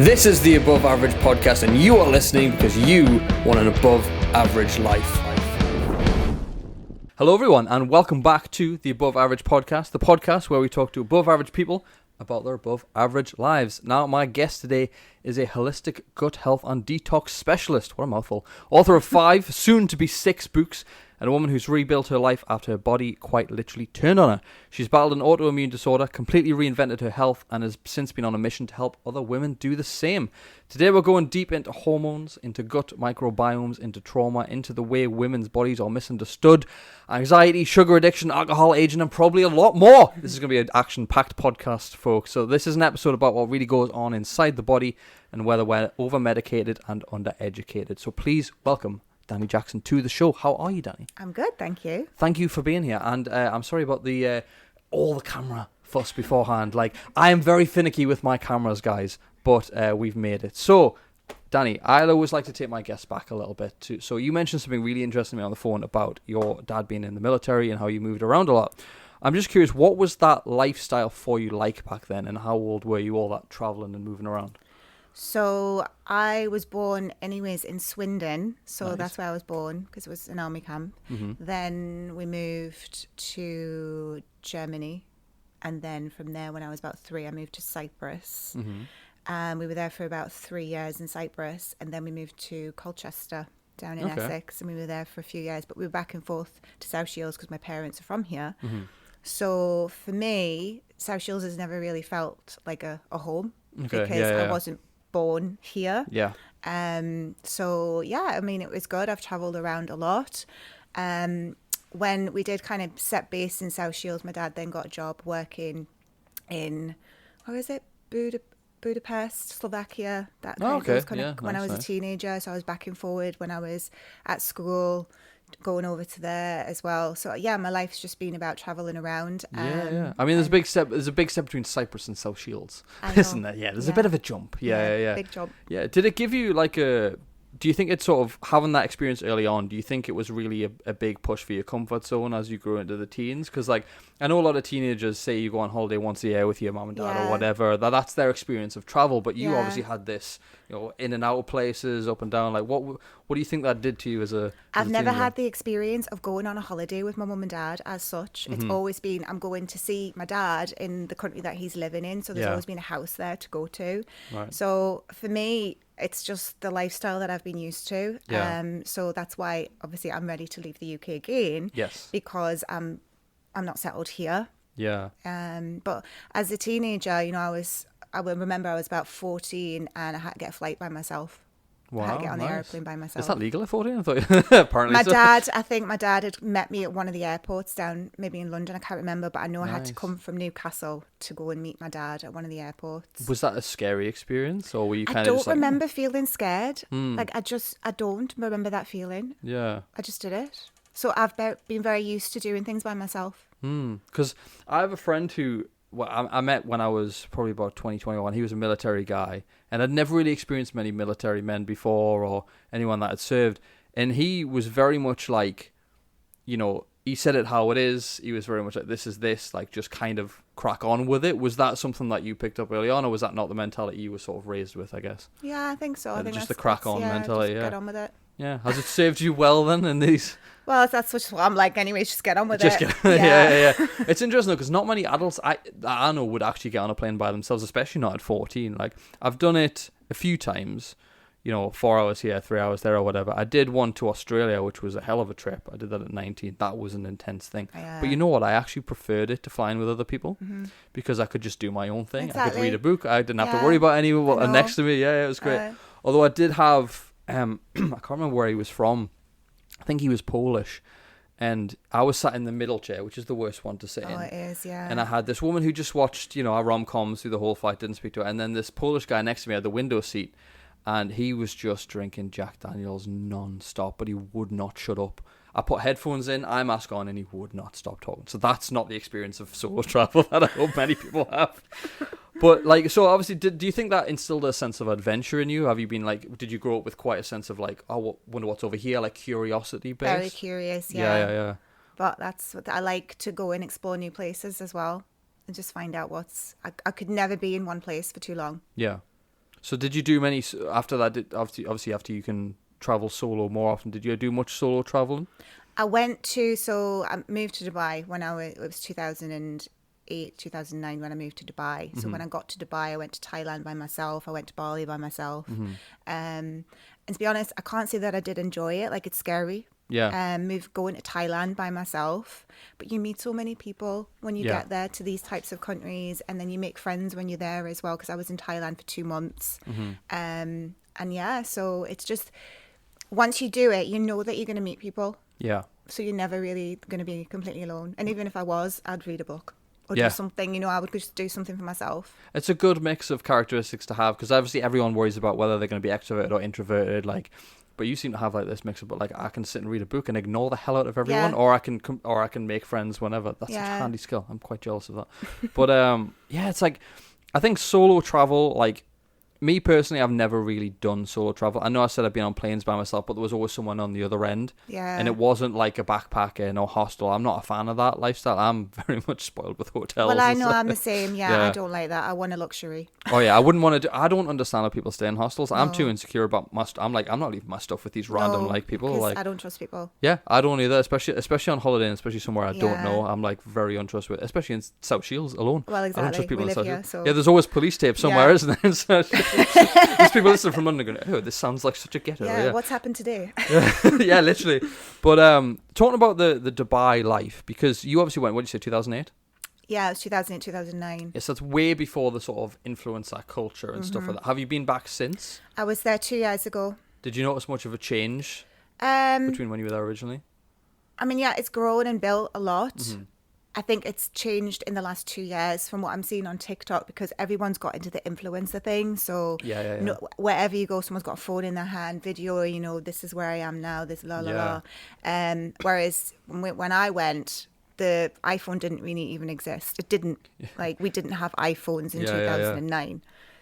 This is the Above Average Podcast, and you are listening because you want an above average life. Hello everyone, and welcome back to the Above Average Podcast, the podcast where we talk to above average people about their above average lives. Now, my guest today is a holistic gut health and detox specialist, what a mouthful, author of 5, soon to be 6 books, and a woman who's rebuilt her life after her body quite literally turned on her. She's battled an autoimmune disorder, completely reinvented her health, and has since been on a mission to help other women do the same. Today we're going deep into hormones, into gut microbiomes, into trauma, into the way women's bodies are misunderstood, anxiety, sugar addiction, alcohol, aging, and probably a lot more. This is going to be an action-packed podcast, folks. So this is an episode about what really goes on inside the body and whether we're over-medicated and under-educated. So please welcome Dani Jackson to the show. How are you, Dani? I'm good, thank you. Thank you for being here. And I'm sorry about the all the camera fuss beforehand. Like, I am very finicky with my cameras, guys, but we've made it. So, Dani, I always like to take my guests back a little bit too. So you mentioned something really interesting to me on the phone about your dad being in the military and how you moved around a lot. I'm just curious, what was that lifestyle for you like back then, and how old were you all that traveling and moving around? So I was born anyways in Swindon, so Nice. that's where I was born because it was an army camp. Mm-hmm. Then we moved to Germany, and then from there when I was about 3 I moved to Cyprus. Mm-hmm. We were there for about 3 years in Cyprus, and then we moved to Colchester down in Okay. Essex, and we were there for a few years, but we were back and forth to South Shields because my parents are from here. Mm-hmm. So for me, South Shields has never really felt like a home Okay. because Yeah. I wasn't born here. Yeah. So yeah, I mean, it was good. I've traveled around a lot. When we did kind of set base in South Shields, my dad then got a job working in, where is it? Budapest, Slovakia. That kind of, okay. those kind Yeah, of when I nice, was nice. a teenager. So I was back and forward when I was at school, going over to there as well. So yeah, my life's just been about traveling around. Yeah. I mean, there's a big step. There's a big step between Cyprus and South Shields, I know. isn't there? Yeah. There's a Yeah. bit of a jump. Yeah. Big job. Yeah. Did it give you like a? Do you think it's sort of having that experience early on? Do you think it was really a big push for your comfort zone as you grew into the teens? Because like I know a lot of teenagers say you go on holiday once a year with your mum and dad or Yeah. whatever. That's their experience of travel. But you Yeah. obviously had this, in and out of places, up and down. Like what do you think that did to you as a? I've as a never teenager? had the experience of going on a holiday with my mum and dad as such. It's always been, I'm going to see my dad in the country that he's living in. So there's Yeah. always been a house there to go to. Right. So for me, it's just the lifestyle that I've been used to. Yeah. So that's why obviously I'm ready to leave the UK again. Yes. Because I'm not settled here. Yeah. But as a teenager, I remember I was about 14 and I had to get a flight by myself. Wow. I had to get on the Nice. airplane by myself. Is that legal at 14? I thought apparently My so. dad, I think my dad had met me at one of the airports down maybe in London. I can't remember, but I know I had to Nice. come from Newcastle to go and meet my dad at one of the airports. Was that a scary experience, or were you I kind of don't just like, remember feeling scared. Hmm. Like I don't remember that feeling. Yeah. I just did it. So I've been very used to doing things by myself. Because I have a friend who I met when I was probably about 2021. He was a military guy, and I'd never really experienced many military men before or anyone that had served. And he was very much like, he said it how it is. He was very much like, this is this, like just kind of crack on with it. Was that something that you picked up early on, or was that not the mentality you were sort of raised with, I guess? Yeah, I think so. I think just that's the crack on mentality, just yeah. get on with it. Yeah. Has it served you well then in these... Well, that's what I'm like anyways. Just get on with Just it. get, yeah. It's interesting because not many adults I know would actually get on a plane by themselves, especially not at 14. Like I've done it a few times, 4 hours here, 3 hours there, or whatever. I did one to Australia, which was a hell of a trip. I did that at 19. That was an intense thing. Yeah. But you know what? I actually preferred it to flying with other people because I could just do my own thing. I could Exactly. read a book. I didn't have to Yeah. worry about anyone I know. next to me. Yeah, it was great. Although I did have, I can't remember where he was from. I think he was Polish. And I was sat in the middle chair, which is the worst one to sit in. Oh, it is, yeah. And I had this woman who just watched, our rom-coms through the whole flight, didn't speak to her. And then this Polish guy next to me had the window seat. And he was just drinking Jack Daniels non-stop, but he would not shut up. I put headphones in, eye mask on, and he would not stop talking. So that's not the experience of solo travel that I hope many people have. But so obviously, do you think that instilled a sense of adventure in you? Have you been did you grow up with quite a sense of wonder what's over here, like curiosity based? Very curious, yeah. Yeah. But that's what I like, to go and explore new places as well and just find out I could never be in one place for too long. Yeah. So did you do many after that? Obviously after you can travel solo more often, did you do much solo traveling? I moved to Dubai when it was 2008, 2009 when I moved to Dubai. So when I got to Dubai, I went to Thailand by myself. I went to Bali by myself. And to be honest, I can't say that I did enjoy it. Like, it's scary. Yeah. Going to Thailand by myself, but you meet so many people when you get there to these types of countries, and then you make friends when you're there as well. Because I was in Thailand for 2 months, and yeah, so it's just once you do it, you know that you're going to meet people. Yeah. So you're never really going to be completely alone. And even if I was, I'd read a book or Yeah. do something. I would just do something for myself. It's a good mix of characteristics to have, because obviously everyone worries about whether they're going to be extroverted or introverted. Like, but you seem to have like this mix of, but like I can sit and read a book and ignore the hell out of everyone, or I can make friends whenever. That's such a handy skill. I'm quite jealous of that. But yeah, it's like I think solo travel, like me personally, I've never really done solo travel. I know I said I've been on planes by myself, but there was always someone on the other end. Yeah. And it wasn't like a backpacker, no hostel. I'm not a fan of that lifestyle. I'm very much spoiled with hotels. Well, I know I'm the same. Yeah, I don't like that. I want a luxury. Oh yeah, I wouldn't want to I don't understand how people stay in hostels. I'm too insecure about I'm not leaving my stuff with these random people. Like, I don't trust people. Yeah, I don't either, especially on holiday, and especially somewhere I don't know. I'm like very untrustworthy, especially in South Shields alone. Well, exactly. I don't trust people in South Shields. So. Yeah, there's always police tape somewhere, isn't there? So there's people listening from London going, "Oh, this sounds like such a ghetto." Yeah, what's happened today? Yeah, literally. But talking about the Dubai life, because you obviously went, what did you say, 2008? Yeah, it was 2008, 2009. Yes, that's way before the sort of influencer culture and stuff like that. Have you been back since? I was there 2 years ago. Did you notice much of a change between when you were there originally? I mean, yeah, it's grown and built a lot. I think it's changed in the last 2 years from what I'm seeing on TikTok, because everyone's got into the influencer thing. So wherever you go, someone's got a phone in their hand, video, this is where I am now, this la la la. Whereas when I went, the iPhone didn't really even exist. It didn't. Like, we didn't have iPhones in 2009.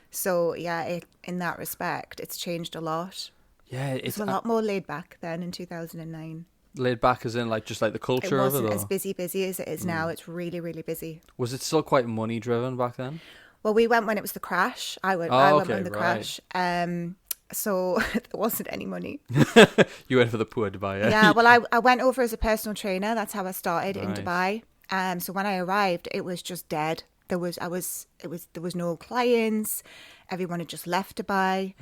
So in that respect, it's changed a lot. Yeah, it's a lot more laid back then in 2009. Laid back as in like just like the culture of it? It wasn't as busy as it is now. It's really, really busy. Was it still quite money driven back then? Well, we went when it was the crash. I went when the crash. So there wasn't any money. You went for the poor Dubai, yeah? Yeah, well, I went over as a personal trainer. That's how I started in Dubai. So when I arrived, it was just dead. There was no clients. Everyone had just left Dubai.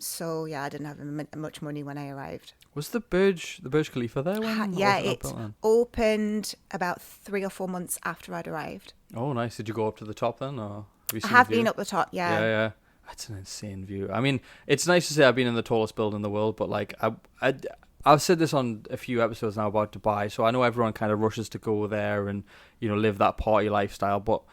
So yeah, I didn't have much money when I arrived. Was the Burj Khalifa there? It opened about 3 or 4 months after I'd arrived. Oh, nice. Did you go up to the top then? Or I have been up the top, yeah. Yeah. That's an insane view. I mean, it's nice to say I've been in the tallest building in the world, but like I've said this on a few episodes now about Dubai, so I know everyone kind of rushes to go there and, live that party lifestyle, but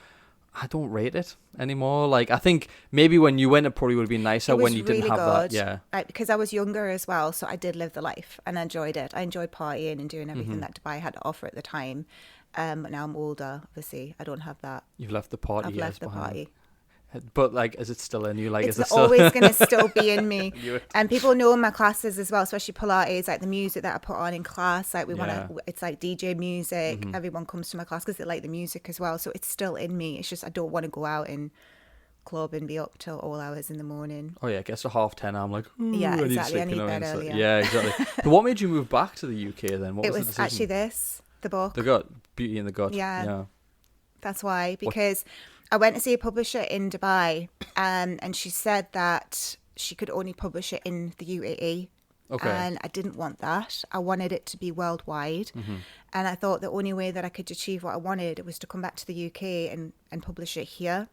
I don't rate it anymore. Like, I think maybe when you went, it probably would have been nicer when you didn't have that. Yeah. Right, because I was younger as well, so I did live the life and I enjoyed it. I enjoyed partying and doing everything that Dubai had to offer at the time. But now I'm older, obviously. I don't have that. You've left the party. I've left the party. But like, is it still in you? Like, it's is it still always going to still be in me? And people know in my classes as well, especially Pilates, like the music that I put on in class, like it's like DJ music. Everyone comes to my class because they like the music as well. So it's still in me. It's just I don't want to go out and club and be up till all hours in the morning. Oh yeah, it gets to 10:30. I'm like, yeah, exactly. I need bed earlier. Yeah, exactly. But what made you move back to the UK then? What it was the decision? Actually the book. The Gut, Beauty in the Gut. Yeah. That's why, because I went to see a publisher in Dubai, and she said that she could only publish it in the UAE. Okay. And I didn't want that. I wanted it to be worldwide. And I thought the only way that I could achieve what I wanted was to come back to the UK and publish it here.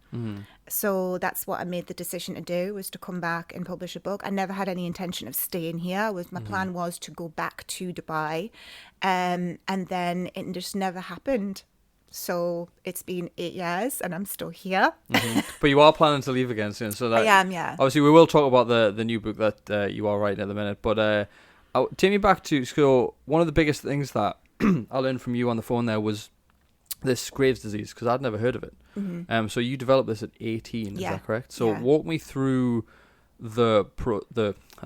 So that's what I made the decision to do, was to come back and publish a book. I never had any intention of staying here. My plan was to go back to Dubai. And then it just never happened. So it's been 8 years and I'm still here. But you are planning to leave again soon. So that, I am, yeah. Obviously, we will talk about the new book that you are writing at the minute. But take me back to school. One of the biggest things that I learned from you on the phone there was this Graves' disease, because I'd never heard of it. So you developed this at 18, is that correct? So walk me through I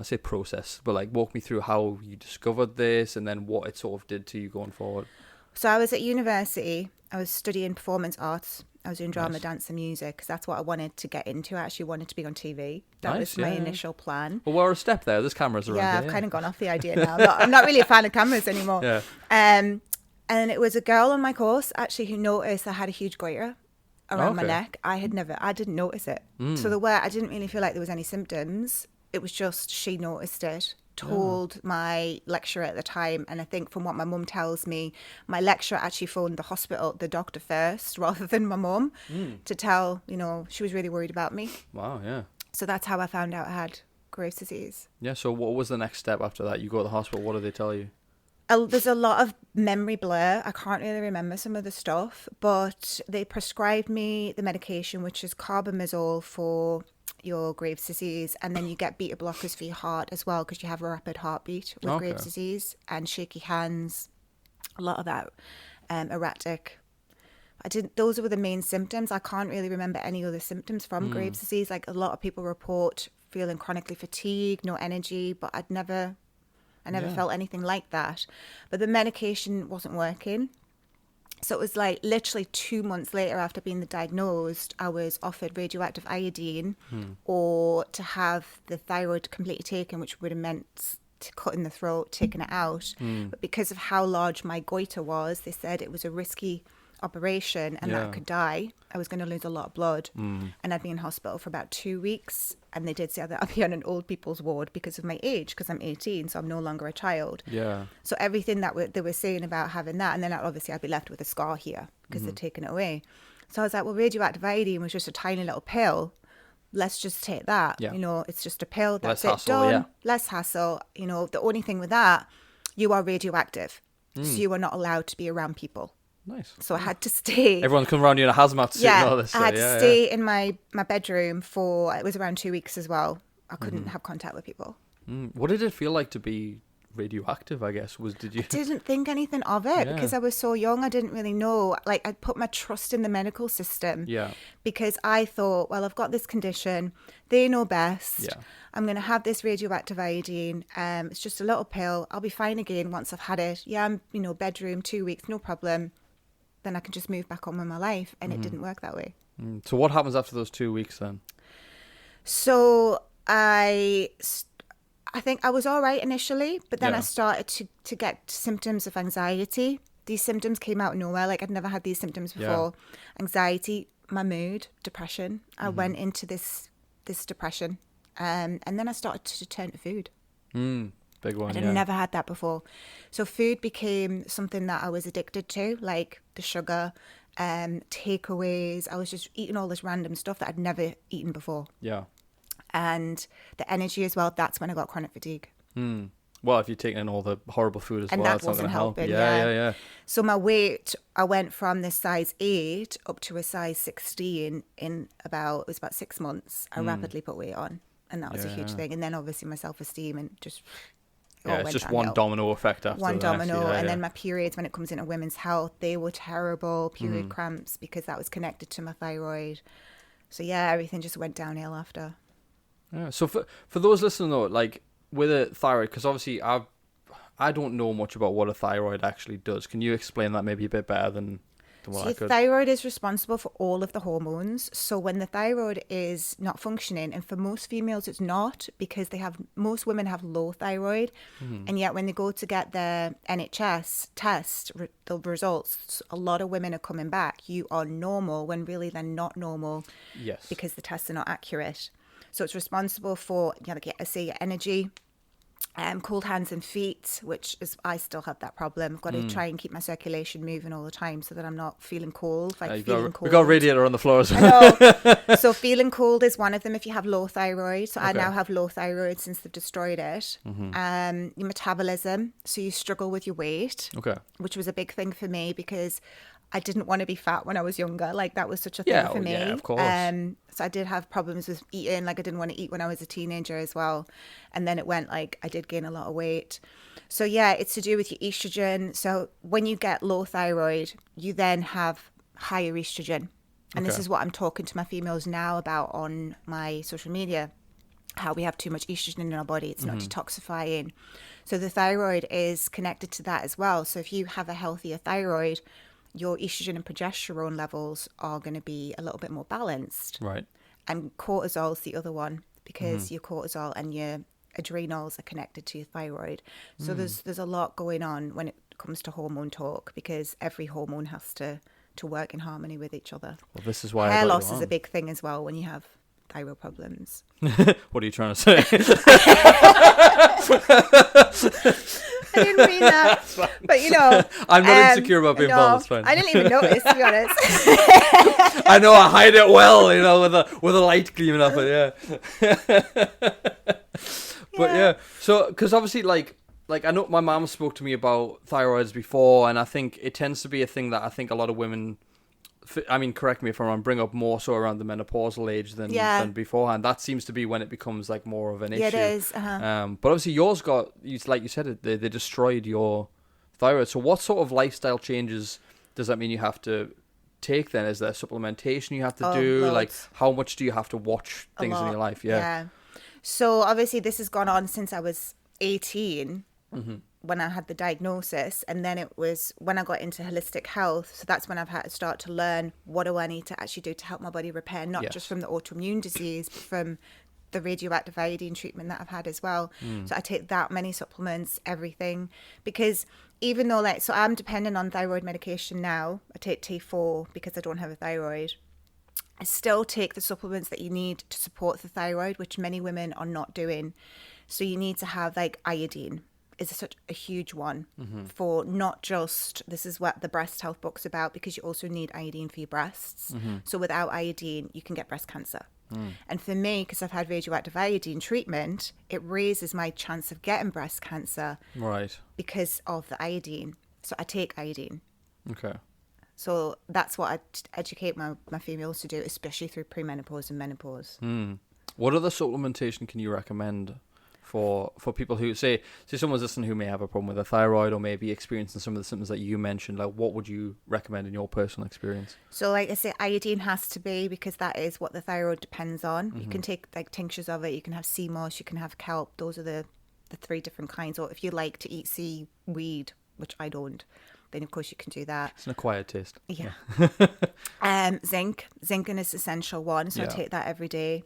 say process, but like walk me through how you discovered this and then what it sort of did to you going forward. So I was at university. I was studying performance arts, I was doing drama, Nice. dance and music because that's what I wanted to get into. I actually wanted to be on TV. That Nice, was my yeah, yeah. initial plan. Well, we're a step there. There's cameras around. Yeah, Yeah, I've yeah. kind of gone off the idea now. I'm not really a fan of cameras anymore. Yeah. And it was a girl on my course actually who noticed I had a huge goiter around my Okay. neck. I didn't notice it. So I didn't really feel like there was any symptoms. It was just she noticed it, told my lecturer at the time. And I think from what my mum tells me, my lecturer actually phoned the doctor first rather than my mum to tell, she was really worried about me. Wow, yeah. So that's how I found out I had Graves' disease. Yeah, so what was the next step after that? You go to the hospital, what did they tell you? There's a lot of memory blur. I can't really remember some of the stuff, but they prescribed me the medication, which is carbamazole for your Graves' disease, and then you get beta blockers for your heart as well because you have a rapid heartbeat with Graves' disease and shaky hands, a lot of that erratic. Those were the main symptoms. I can't really remember any other symptoms from Graves' disease. Like a lot of people report feeling chronically fatigued, no energy, but I never felt anything like that. But the medication wasn't working. So it was like literally 2 months later after being diagnosed, I was offered radioactive iodine or to have the thyroid completely taken, which would have meant cutting the throat, taking it out. But because of how large my goiter was, they said it was a risky operation and that I could die. I was going to lose a lot of blood. And I'd be in hospital for about 2 weeks. And they did say that I'd be on an old people's ward because of my age, because I'm 18, so I'm no longer a child. Yeah. So everything that they were saying about having that, and then obviously I'd be left with a scar here because they'd taken it away. So I was like, well, radioactive iodine was just a tiny little pill. Let's just take that. Yeah. It's just a pill. That's Less it. hassle, Done. yeah. Less hassle. The only thing with that, you are radioactive. So you are not allowed to be around people. Nice. So I had to stay. Everyone's coming around you in a hazmat suit and all this I stuff. had to Yeah, stay in my bedroom for, it was around 2 weeks as well. I couldn't have contact with people. What did it feel like to be radioactive, I guess? Did you? Didn't think anything of it Yeah. because I was so young. I didn't really know. Like, I put my trust in the medical system. Yeah. Because I thought, well, I've got this condition. They know best. Yeah. I'm going to have this radioactive iodine. It's just a little pill. I'll be fine again once I've had it. Yeah, I'm, bedroom, 2 weeks, no problem. Then I can just move back on with my life. And it didn't work that way. So what happens after those 2 weeks then? So I think I was all right initially, but then I started to get symptoms of anxiety. These symptoms came out of nowhere. Like, I'd never had these symptoms before. Anxiety, my mood, depression. I went into this depression. And then I started to turn to food. Big one, I'd never had that before. So food became something that I was addicted to, like the sugar, takeaways. I was just eating all this random stuff that I'd never eaten before. Yeah. And the energy as well, that's when I got chronic fatigue. Well, if you're taking in all the horrible food as And well, that it's not going wasn't to help. helping, Yeah. So my weight, I went from this size 8 up to a size 16 in it was about 6 months. I rapidly put weight on, and that was a huge thing. And then obviously my self-esteem and just Yeah, it's just one domino effect after one the next. domino. Yeah, And yeah. then my periods, when it comes into women's health, they were terrible, period cramps, because that was connected to my thyroid. So yeah, everything just went downhill after. Yeah. So for those listening though, like with a thyroid, because obviously I don't know much about what a thyroid actually does. Can you explain that maybe a bit better than what So I your could? thyroid is responsible for all of the hormones. So when the thyroid is not functioning, and for most females it's not, because most women have low thyroid, and yet when they go to get their NHS test, the results, a lot of women are coming back, you are normal, when really they're not normal. Yes. Because the tests are not accurate. So it's responsible for, your energy, cold hands and feet, which is, I still have that problem. I've got to try and keep my circulation moving all the time so that I'm not feeling cold. We've got a radiator on the floor as well. I know. So feeling cold is one of them if you have low thyroid. So I Okay. now have low thyroid since they've destroyed it. Your metabolism, so you struggle with your weight, Okay. which was a big thing for me because I didn't want to be fat when I was younger. Like, that was such a thing for me. Yeah, of course. So I did have problems with eating. Like, I didn't want to eat when I was a teenager as well. And then it went like I did gain a lot of weight. So yeah, it's to do with your estrogen. So when you get low thyroid, you then have higher estrogen. And this Okay. is what I'm talking to my females now about on my social media, how we have too much estrogen in our body. It's not detoxifying. So the thyroid is connected to that as well. So if you have a healthier thyroid, your estrogen and progesterone levels are going to be a little bit more balanced. Right. And cortisol's the other one, because your cortisol and your adrenals are connected to your thyroid. So there's a lot going on when it comes to hormone talk, because every hormone has to work in harmony with each other. Well, this is why hair I got loss you is on. a big thing as well when you have thyroid problems. What are you trying to say? I didn't mean that, but you know, I'm not insecure about being bald. It's fine. I didn't even notice, to be honest. I know I hide it well, you know, with a light gleaming off it. Yeah. But yeah, so because obviously, like I know my mom spoke to me about thyroids before, and I think it tends to be a thing that I think a lot of women, I mean, correct me if I'm wrong, bring up more so around the menopausal age than beforehand. That seems to be when it becomes like more of an issue. Yeah, it is. But obviously yours got, like you said, they destroyed your thyroid. So what sort of lifestyle changes does that mean you have to take then? Is there supplementation you have to do? Loads. Like how much do you have to watch things in your life? Yeah. So obviously this has gone on since I was 18. When I had the diagnosis, and then it was when I got into holistic health. So that's when I've had to start to learn, what do I need to actually do to help my body repair, not just from the autoimmune disease, but from the radioactive iodine treatment that I've had as well. So I take that many supplements, everything, because even though so I'm dependent on thyroid medication now. I take T4 because I don't have a thyroid. I still take the supplements that you need to support the thyroid, which many women are not doing. So you need to have like iodine. Is such a huge one for not just, this is what the breast health book's about, because you also need iodine for your breasts. So without iodine, you can get breast cancer. And for me, because I've had radioactive iodine treatment, it raises my chance of getting breast cancer. Right. Because of the iodine. So I take iodine. Okay. So that's what I educate my females to do, especially through premenopause and menopause. What other supplementation can you recommend for people who say someone's listening who may have a problem with a thyroid or maybe experiencing some of the symptoms that you mentioned? Like, what would you recommend in your personal experience? So like I say, iodine has to be, because that is what the thyroid depends on. You can take like tinctures of it. You can have sea moss, you can have kelp. Those are the 3 different kinds. Or if you like to eat seaweed, which I don't, then of course you can do that. It's an acquired taste. Yeah. Zinc is essential one. So I take that every day.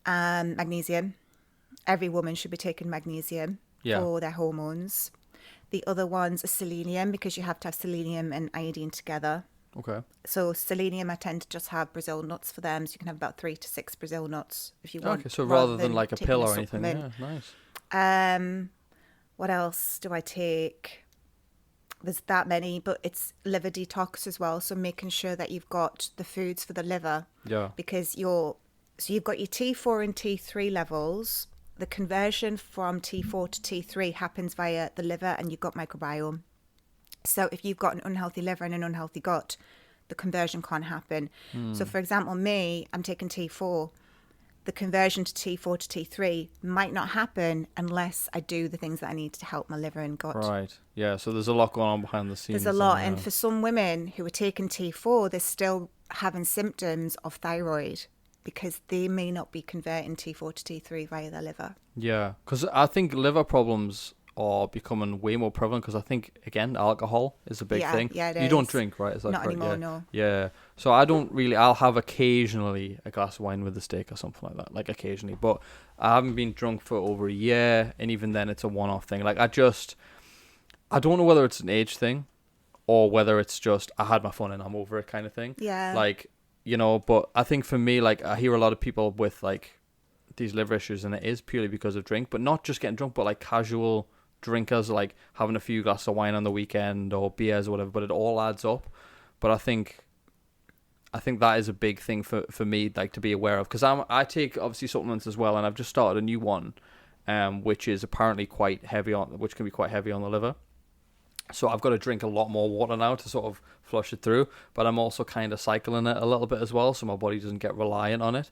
Magnesium. Every woman should be taking magnesium for their hormones. The other ones are selenium, because you have to have selenium and iodine together. Okay. So selenium, I tend to just have Brazil nuts for them. So you can have about 3 to 6 Brazil nuts if you want. Okay, so rather than like a pill or anything. Yeah, nice. What else do I take? There's that many, but it's liver detox as well. So making sure that you've got the foods for the liver. Yeah. Because you've got your T4 and T3 levels. The conversion from T4 to T3 happens via the liver and your gut microbiome. So if you've got an unhealthy liver and an unhealthy gut, the conversion can't happen. So for example, me, I'm taking T4. The conversion to T4 to T3 might not happen unless I do the things that I need to help my liver and gut. Right. Yeah. So there's a lot going on behind the scenes. There's a lot. And for some women who are taking T4, they're still having symptoms of thyroid, because they may not be converting T4 to T3 via their liver. Yeah, because I think liver problems are becoming way more prevalent, because I think, again, alcohol is a big thing. Yeah, it is. You don't drink, right? Is that not correct? Anymore, no. Yeah. So I don't really, I'll have occasionally a glass of wine with a steak or something like that, like occasionally. But I haven't been drunk for over a year, and even then it's a one-off thing. Like I don't know whether it's an age thing or whether it's just I had my fun and I'm over it kind of thing. Yeah. Like, you know, but I think for me, like, I hear a lot of people with, like, these liver issues, and it is purely because of drink, but not just getting drunk, but, like, casual drinkers, like, having a few glasses of wine on the weekend or beers or whatever, but it all adds up. But I think that is a big thing for me, like, to be aware of, because I take, obviously, supplements as well, and I've just started a new one, which is apparently which can be quite heavy on the liver. So I've got to drink a lot more water now to sort of flush it through, but I'm also kind of cycling it a little bit as well, so my body doesn't get reliant on it.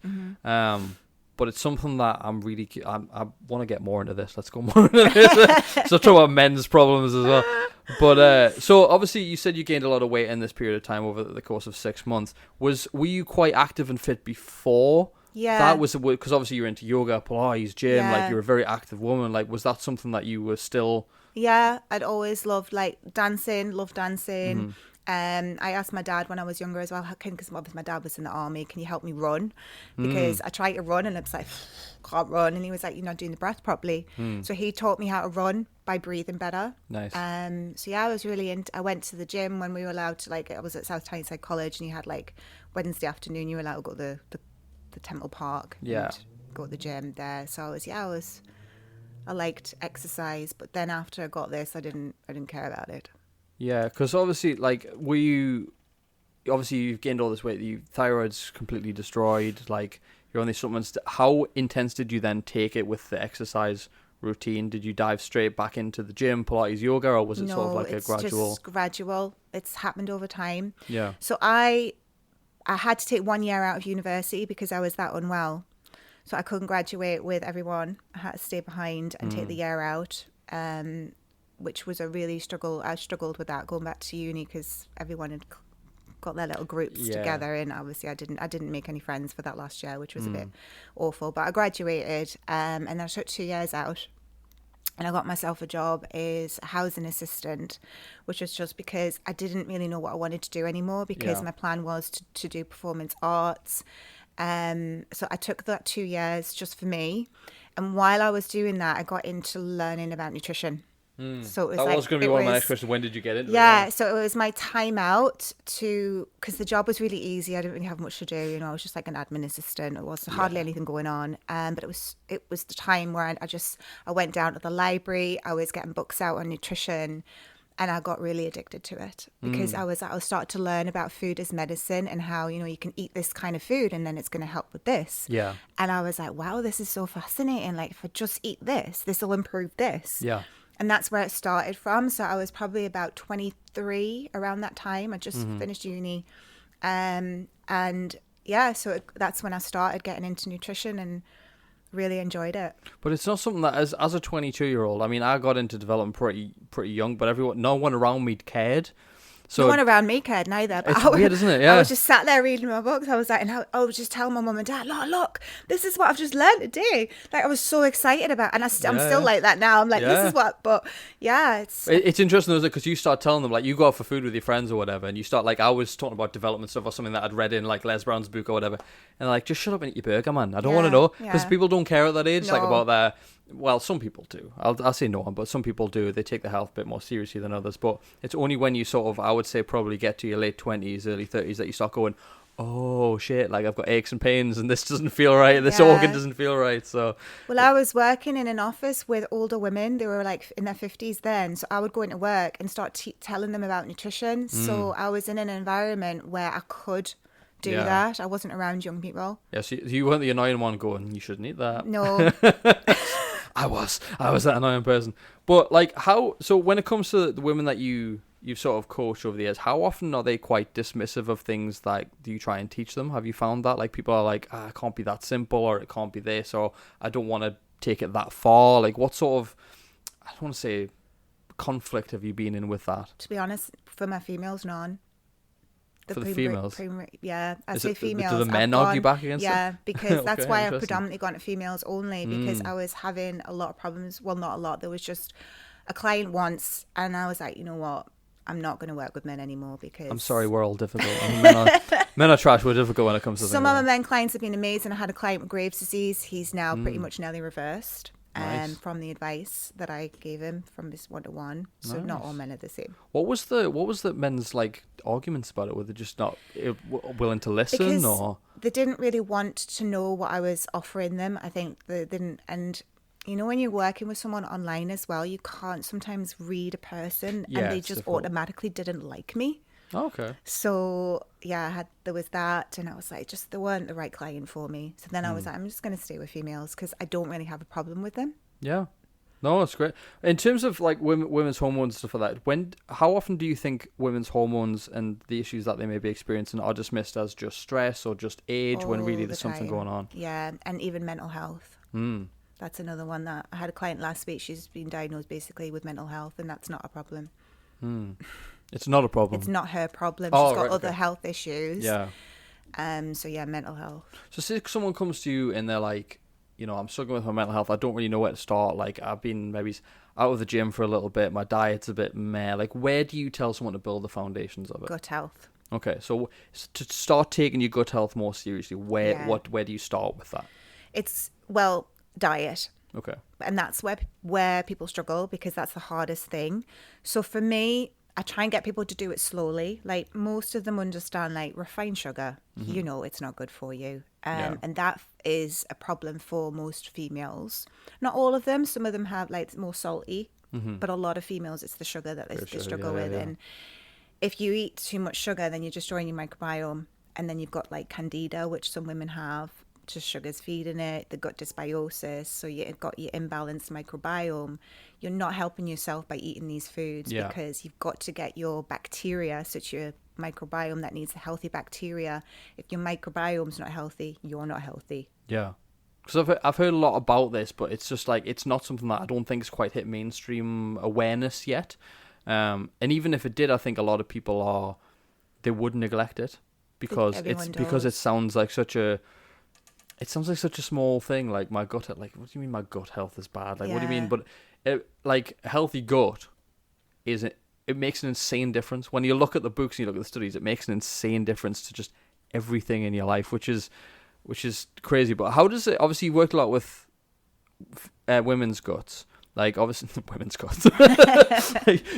But it's something that I want to get more into this. Let's go more into this. So talk about men's problems as well. But so obviously you said you gained a lot of weight in this period of time over the course of 6 months. Were you quite active and fit before? Yeah. That was because obviously you're into yoga, Pilates, gym. Like you're a very active woman. Like was that something that you were still? Yeah, I'd always loved like dancing. Loved dancing. I asked my dad when I was younger as well, because obviously my dad was in the army, can you help me run? Because I tried to run and I was like, can't run. And he was like, you're not doing the breath properly. So he taught me how to run by breathing better. Nice. So yeah, I was really I went to the gym when we were allowed to, like, I was at South Tyneside College, and you had like Wednesday afternoon, you were allowed to go to the Temple Park. Yeah. And go to the gym there. So I liked exercise, but then after I got this, I didn't care about it. Yeah, because obviously, like, obviously you've gained all this weight, your thyroid's completely destroyed, like, you're on these supplements. How intense did you then take it with the exercise routine? Did you dive straight back into the gym, Pilates, yoga, or was it sort of like a gradual? No, it's just gradual. It's happened over time. Yeah. So I had to take 1 year out of university because I was that unwell. So I couldn't graduate with everyone. I had to stay behind and take the year out. Which was a really struggle. I struggled with that going back to uni because everyone had got their little groups together, and obviously I didn't make any friends for that last year, which was a bit awful. But I graduated, and then I took 2 years out, and I got myself a job as a housing assistant, which was just because I didn't really know what I wanted to do anymore, because my plan was to do performance arts. So I took that 2 years just for me, and while I was doing that, I got into learning about nutrition. So it was was going to be one of my next questions. When did you get into it? Yeah, so it was my time out because the job was really easy. I didn't really have much to do. You know, I was just like an admin assistant. It was hardly anything going on. But it was the time where I went down to the library. I was getting books out on nutrition, and I got really addicted to it because I was starting to learn about food as medicine and how, you know, you can eat this kind of food and then it's going to help with this. Yeah. And I was like, wow, this is so fascinating. Like, if I just eat this will improve this. Yeah. And that's where it started from. So I was probably about 23 around that time. I just finished uni. And yeah, so that's when I started getting into nutrition and really enjoyed it. But it's not something that, as a 22-year-old, I mean, I got into development pretty young, but no one around me cared. So no one around me cared neither. But it's weird, isn't it? Yeah. I was just sat there reading my books. I was like, and I was just telling my mum and dad, look, this is what I've just learned today. Like, I was so excited about, and I'm still like that now. I'm like, this is what, but yeah, it's interesting though, because you start telling them, like, you go out for food with your friends or whatever, and you start, like, I was talking about development stuff or something that I'd read in, like, Les Brown's book or whatever, and like, just shut up and eat your burger, man. I don't want to know, because people don't care at that age, like, about their. Well, some people do. I'll say no one, but some people do. They take their health a bit more seriously than others. But it's only when you sort of, I would say, probably get to your late 20s, early 30s that you start going, oh shit, like, I've got aches and pains and this doesn't feel right, this organ doesn't feel right. So, well, I was working in an office with older women. They were like in their 50s then. So I would go into work and start telling them about nutrition. So I was in an environment where I could do that. I wasn't around young people. Yeah, so you weren't the annoying one going, you shouldn't eat that. No. I was that annoying person. But like, so when it comes to the women that you've sort of coached over the years, how often are they quite dismissive of things? Like, do you try and teach them? Have you found that, like, people are like, it can't be that simple, or it can't be this, or I don't want to take it that far? Like, what sort of, I don't want to say conflict have you been in with that? To be honest, for my females, none. For the females? I say females. Do the men argue back against it? Yeah, because that's Okay, why I've predominantly gone to females only, because I was having a lot of problems. Well, not a lot. There was just a client once, and I was like, you know what? I'm not going to work with men anymore because... I'm sorry, we're all difficult. I mean, men are trash. We're difficult when it comes to some of my men clients have been amazing. I had a client with Graves' disease. He's now pretty much nearly reversed. Nice. From the advice that I gave him from his 1-to-1. So not all men are the same. What was the men's, like, arguments about it? Were they just not willing to listen? Because or they didn't really want to know what I was offering them. I think they didn't. And you know, when you're working with someone online as well, you can't sometimes read a person and they just automatically didn't like me. Oh, okay. So yeah, there was that, and I was like, they weren't the right client for me. So then I was like, I'm just going to stay with females because I don't really have a problem with them. Yeah, no, that's great. In terms of like women's hormones and stuff like that, how often do you think women's hormones and the issues that they may be experiencing are dismissed as just stress or just age, when really there's something going on? Yeah, and even mental health. That's another one that I had a client last week. She's been diagnosed basically with mental health, and that's not a problem. It's not a problem. It's not her problem. She's got other health issues. Yeah. So yeah, mental health. So say someone comes to you and they're like, you know, I'm struggling with my mental health. I don't really know where to start. Like, I've been maybe out of the gym for a little bit. My diet's a bit meh. Like, where do you tell someone to build the foundations of it? Gut health. Okay, so to start taking your gut health more seriously, where do you start with that? It's, well, diet. Okay. And that's where people struggle, because that's the hardest thing. So for me, I try and get people to do it slowly. Like, most of them understand, like, refined sugar, you know, it's not good for you. And that is a problem for most females. Not all of them. Some of them have, like, it's more salty. But a lot of females, it's the sugar that they struggle with. Yeah. And if you eat too much sugar, then you're destroying your microbiome. And then you've got, like, candida, which some women have. Just sugar's feeding it, the gut dysbiosis, so you've got your imbalanced microbiome. You're not helping yourself by eating these foods, because you've got to get your bacteria, such your microbiome that needs the healthy bacteria. If your microbiome's not healthy, you're not healthy. Yeah. Because I've heard a lot about this, but it's just like, it's not something that I don't think has quite hit mainstream awareness yet. And even if it did, I think a lot of people they would neglect it, because it sounds like such a small thing. Like, my gut, like, what do you mean my gut health is bad? Like, what do you mean? But like, a healthy gut it makes an insane difference. When you look at the books and you look at the studies, it makes an insane difference to just everything in your life, which is crazy. But how does it, obviously you worked a lot with women's guts. Like, obviously, women's guts.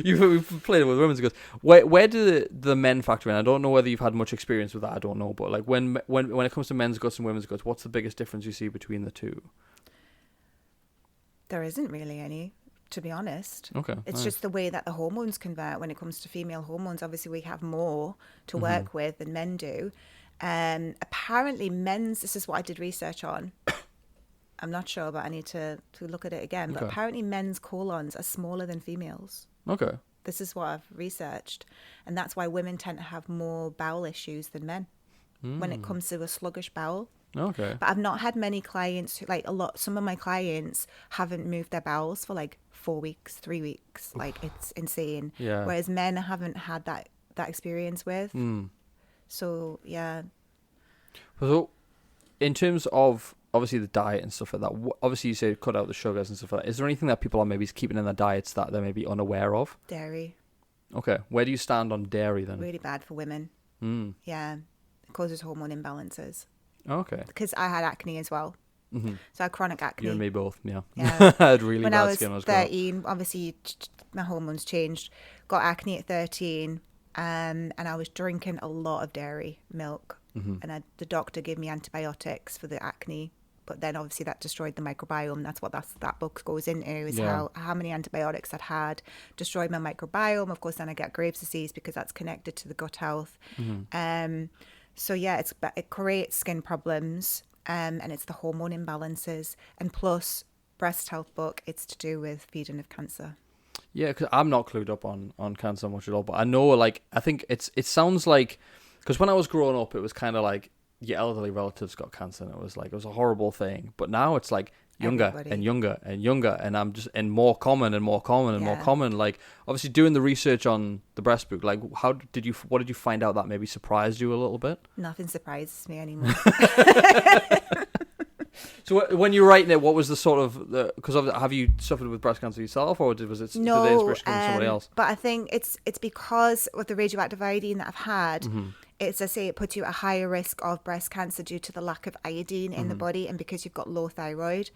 You've played it with women's guts. Where do the men factor in? I don't know whether you've had much experience with that. I don't know. But, like, when it comes to men's guts and women's guts, what's the biggest difference you see between the two? There isn't really any, to be honest. Okay. It's just the way that the hormones convert. When it comes to female hormones, obviously we have more to work with than men do. Apparently this is what I did research on. I'm not sure, but I need to look at it again. But apparently men's colons are smaller than females. Okay. This is what I've researched. And that's why women tend to have more bowel issues than men when it comes to a sluggish bowel. Okay. But I've not had many clients who, like, some of my clients haven't moved their bowels for like 4 weeks, 3 weeks. Like, it's insane. Yeah. Whereas men haven't had that experience with. So, yeah. So, in terms of obviously the diet and stuff like that, obviously you say cut out the sugars and stuff like that. Is there anything that people are maybe keeping in their diets that they're maybe unaware of? Dairy. Okay. Where do you stand on dairy then? Really bad for women. Yeah. It causes hormone imbalances. Okay. Because I had acne as well. So I had chronic acne. You and me both, yeah. Yeah. I had really when bad I was skin when I was 13, obviously my hormones changed. Got acne at 13, and I was drinking a lot of dairy milk. And the doctor gave me antibiotics for the acne. But then obviously that destroyed the microbiome. That's what that book goes into, is how many antibiotics I'd had destroyed my microbiome. Of course, then I get Graves' disease because that's connected to the gut health. So yeah, it creates skin problems, and it's the hormone imbalances. And plus, breast health book, it's to do with feeding of cancer. Yeah, because I'm not clued up on cancer much at all. But I know, like, I think it sounds like, because when I was growing up, it was kind of like, your elderly relatives got cancer, and it was a horrible thing. But now it's like younger and younger and younger, and more common and more common and more common. Like, obviously doing the research on the breast book, like, what did you find out that maybe surprised you a little bit? Nothing surprises me anymore. So when you're writing it, what was the sort of, because have you suffered with breast cancer yourself, or did the inspiration come from somebody else? But I think it's because of the radioactive iodine that I've had. It's, I say, it puts you at a higher risk of breast cancer due to the lack of iodine in the body, and because you've got low thyroid.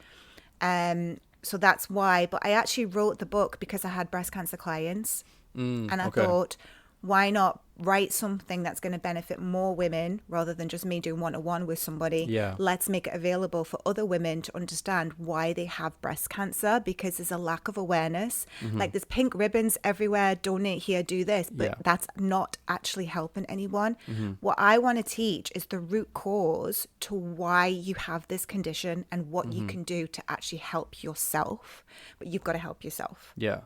So that's why. But I actually wrote the book because I had breast cancer clients, and I thought, why not write something that's going to benefit more women rather than just me doing one-to-one with somebody? Yeah. Let's make it available for other women to understand why they have breast cancer, because there's a lack of awareness. Like, there's pink ribbons everywhere, donate here, do this, but that's not actually helping anyone. What I want to teach is the root cause to why you have this condition and what you can do to actually help yourself. But you've got to help yourself. Yeah.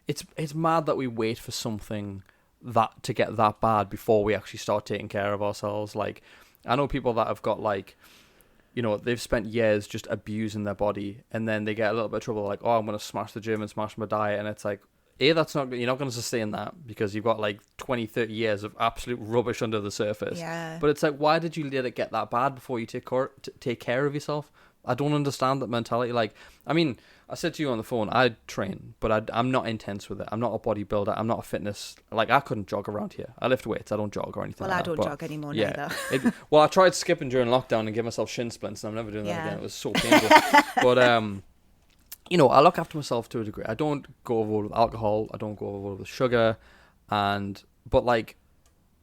It's mad that we wait for something that to get that bad before we actually start taking care of ourselves. Like, I know people that have got, like, you know, they've spent years just abusing their body, and then they get a little bit of trouble, like, oh, I'm going to smash the gym and smash my diet, and it's like, you're not going to sustain that, because you've got like 20-30 years of absolute rubbish under the surface. Yeah. But it's like, why did you let it get that bad before you take care of yourself? I don't understand that mentality. Like, I mean, I said to you on the phone, I train, but I'm not intense with it. I'm not a bodybuilder. I'm not a fitness. Like, I couldn't jog around here. I lift weights. I don't jog or anything Well, like I don't that. jog anymore Yeah. neither. Well, I tried skipping during lockdown and give myself shin splints, and I'm never doing that Yeah. again. It was so painful. But, you know, I look after myself to a degree. I don't go overboard with alcohol. I don't go overboard with sugar. But, like,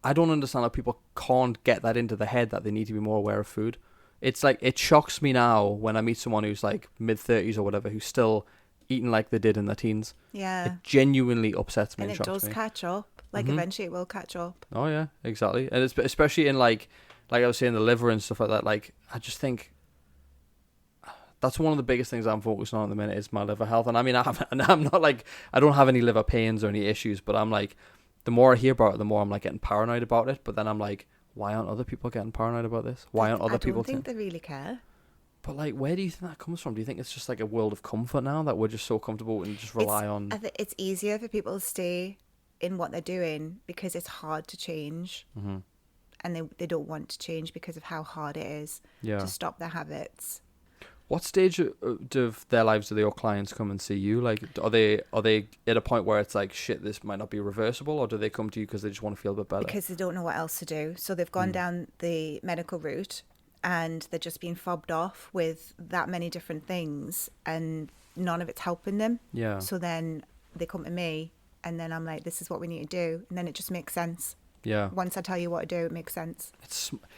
I don't understand how people can't get that into the head that they need to be more aware of food. It's like, it shocks me now when I meet someone who's like mid-30s or whatever, who's still eating like they did in their teens. Yeah. It genuinely upsets me And and it shocks does me. catch up. Like, Mhm. eventually it will catch up. Oh, yeah, exactly. And it's, especially in like I was saying, the liver and stuff like that. Like, I just think that's one of the biggest things I'm focusing on at the minute is my liver health. And I mean, I'm not like, I don't have any liver pains or any issues, but I'm like, the more I hear about it, the more I'm like getting paranoid about it. But then I'm like, why aren't other people getting paranoid about this? Why aren't other people? I don't think they really care. But like, where do you think that comes from? Do you think it's just like a world of comfort now that we're just so comfortable and just rely on? I think it's easier for people to stay in what they're doing because it's hard to change, Mm-hmm. and they don't want to change because of how hard it is Yeah. to stop their habits. What stage of their lives do your clients come and see you? Like, are they at a point where it's like, shit, this might not be reversible, or do they come to you because they just want to feel a bit better? Because they don't know what else to do. So they've gone down the medical route and they're just being fobbed off with that many different things and none of it's helping them. Yeah. So then they come to me and then I'm like, this is what we need to do. And then it just makes sense. Yeah. Once I tell you what to do, it makes sense.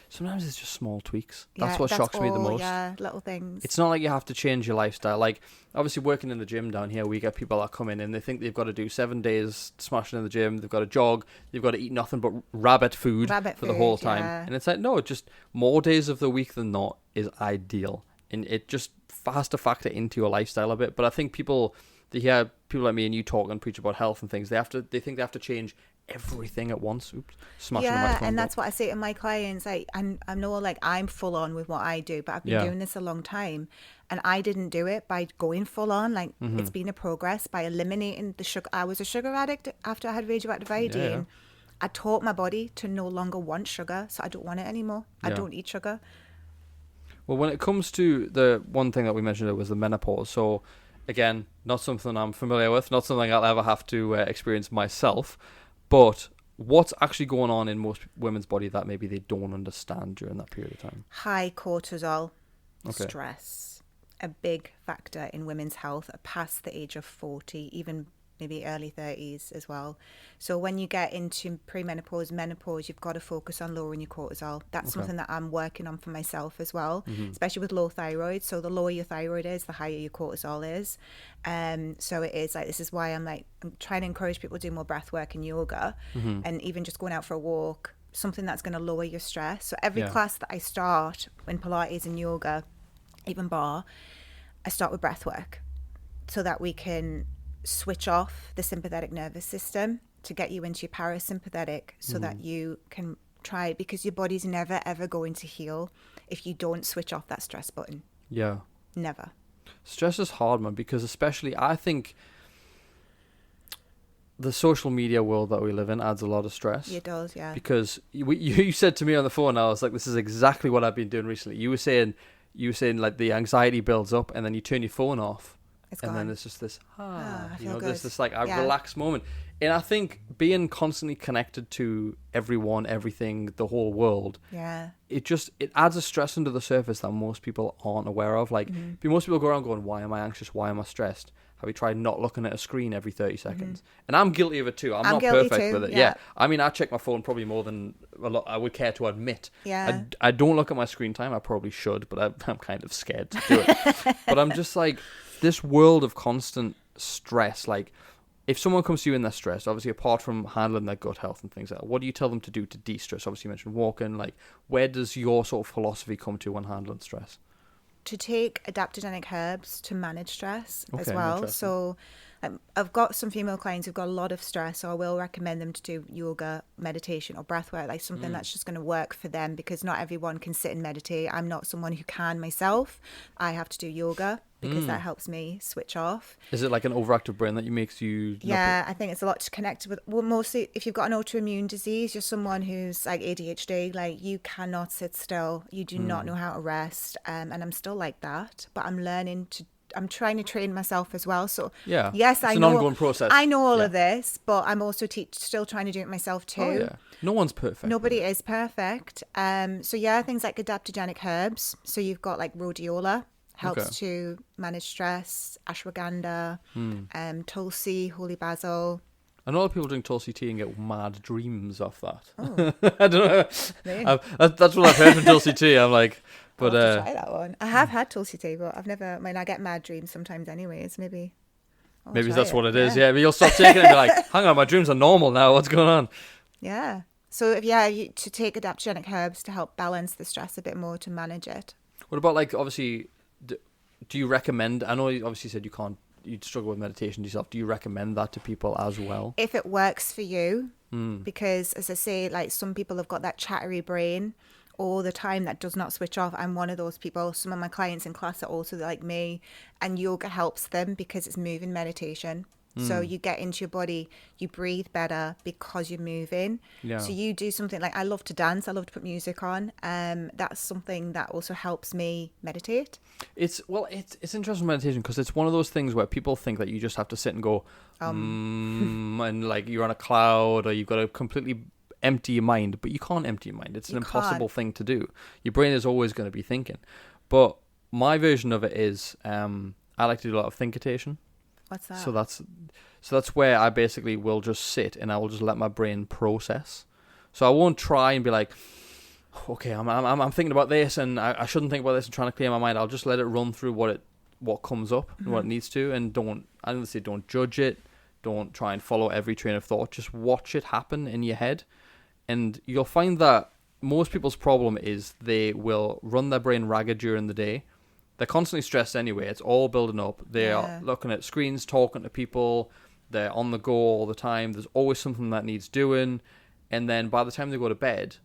Sometimes it's just small tweaks. Yeah, That's what shocks me the most. Yeah, little things. It's not like you have to change your lifestyle. Like, obviously working in the gym down here, we get people that come in and they think they've got to do 7 days smashing in the gym. They've got to jog. They've got to eat nothing but rabbit food for the whole time. Yeah. And it's like, no, just more days of the week than not is ideal. And it just has to factor into your lifestyle a bit. But I think they hear people like me and you talk and preach about health and things. They think they have to change everything at once. Oops, smashing the microphone. And that's what I say to my clients. Like, I know, like, I'm full on with what I do, but I've been doing this a long time, and I didn't do it by going full on. Like, it's been a progress by eliminating the sugar. I was a sugar addict after I had radioactive iodine. Yeah. I taught my body to no longer want sugar, so I don't want it anymore. I don't eat sugar. Well, when it comes to the one thing that we mentioned, it was the menopause. So, again, not something I'm familiar with, not something I'll ever have to experience myself. But what's actually going on in most women's body that maybe they don't understand during that period of time? High cortisol, Okay. stress, a big factor in women's health past the age of 40, even maybe early 30s as well. So when you get into premenopause, menopause, you've got to focus on lowering your cortisol. That's something that I'm working on for myself as well, especially with low thyroid. So the lower your thyroid is, the higher your cortisol is. So it is like, this is why I'm trying to encourage people to do more breath work and yoga, and even just going out for a walk, something that's going to lower your stress. So every class that I start in Pilates and yoga, even bar, I start with breath work so that we can switch off the sympathetic nervous system to get you into your parasympathetic so that you can try, because your body's never ever going to heal if you don't switch off that stress button. Yeah. Never. Stress is hard, man, because especially I think the social media world that we live in adds a lot of stress. It does, yeah. Because you said to me on the phone, I was like, this is exactly what I've been doing recently. You were saying like the anxiety builds up and then you turn your phone off. And then there's just this, there's this like a relaxed moment. And I think being constantly connected to everyone, everything, the whole world, it adds a stress under the surface that most people aren't aware of. Like, most people go around going, why am I anxious? Why am I stressed? Have you tried not looking at a screen every 30 seconds? And I'm guilty of it too. I'm not perfect with it. Yeah. I mean, I check my phone probably more than a lot I would care to admit. Yeah. I don't look at my screen time. I probably should, but I'm kind of scared to do it. But I'm just like, this world of constant stress, like, if someone comes to you in their stress, obviously apart from handling their gut health and things like that, what do you tell them to do to de-stress? Obviously you mentioned walking. Like, where does your sort of philosophy come to when handling stress? To take adaptogenic herbs to manage stress as well. So I've got some female clients who've got a lot of stress, so I will recommend them to do yoga, meditation, or breath work, like something that's just going to work for them, because not everyone can sit and meditate. I'm not someone who can myself. I have to do yoga because that helps me switch off. Is it like an overactive brain that makes you... Yeah, I think it's a lot to connect with. Well, mostly if you've got an autoimmune disease, you're someone who's like ADHD, like you cannot sit still. You do not know how to rest. And I'm still like that, but I'm trying to train myself as well. So yeah, yes, it's an ongoing process. I know all of this, but I'm also still trying to do it myself too. Oh, yeah. No one's perfect. Nobody is perfect. So yeah, things like adaptogenic herbs. So you've got like rhodiola, helps to manage stress, ashwagandha, tulsi, holy basil. I know a lot of people drink tulsi tea and get mad dreams off that. Oh. I don't know. That's what I've heard from tulsi tea. I'm like, but I'll have to try that one. I have had tulsi tea, but I've never. I mean, I get mad dreams sometimes, anyways. Maybe that's what it is. Yeah, but you'll stop taking it and be like, hang on, my dreams are normal now. What's going on? Yeah. So to take adaptogenic herbs to help balance the stress a bit more, to manage it. What about, like, obviously, do you recommend? I know you obviously said you'd struggle with meditation yourself. Do you recommend that to people as well? If it works for you, because as I say, like some people have got that chattery brain all the time that does not switch off. I'm one of those people. Some of my clients in class are also like me, and yoga helps them because it's moving meditation. So you get into your body, you breathe better because you're moving. Yeah. So you do something like, I love to dance, I love to put music on. That's something that also helps me meditate. It's interesting meditation because it's one of those things where people think that you just have to sit and go, and like you're on a cloud, or you've got to completely empty your mind, but you can't empty your mind. It's an impossible thing to do. Your brain is always going to be thinking. But my version of it is, I like to do a lot of thinkitation. What's that? So that's where I basically will just sit and I will just let my brain process. So I won't try and be like, okay, I'm thinking about this and I shouldn't think about this and trying to clear my mind. I'll just let it run through what comes up and what it needs to, and don't judge it. Don't try and follow every train of thought. Just watch it happen in your head. And you'll find that most people's problem is they will run their brain ragged during the day. They're constantly stressed anyway. It's all building up. They are looking at screens, talking to people. They're on the go all the time. There's always something that needs doing. And then by the time they go to bed,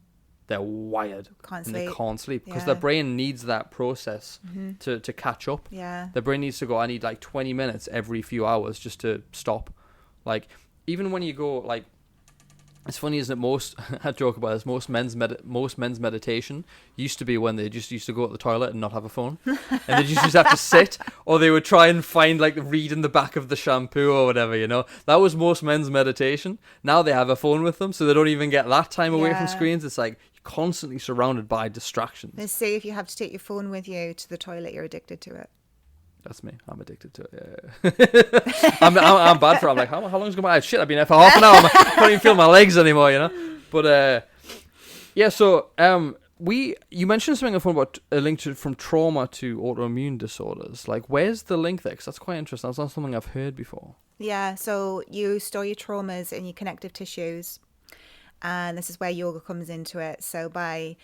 they're wired. They can't sleep because their brain needs that process to catch up. Yeah. Their brain needs to go, I need like 20 minutes every few hours just to stop. Like, even when you go, like, it's funny, isn't it? I joke about this. Most men's meditation used to be when they just used to go to the toilet and not have a phone, and they just used to have to sit, or they would try and find like read in the back of the shampoo or whatever. You know, that was most men's meditation. Now they have a phone with them, so they don't even get that time away from screens. It's like you're constantly surrounded by distractions. They say if you have to take your phone with you to the toilet, you're addicted to it. That's me. I'm addicted to it. Yeah. I'm bad for it. I'm like, how long's gone by? Shit, I've been there for half an hour. I can't even feel my legs anymore, you know? But, yeah, so you mentioned something about a link from trauma to autoimmune disorders. Like, where's the link there? Because that's quite interesting. That's not something I've heard before. Yeah, so you store your traumas in your connective tissues. And this is where yoga comes into it. So by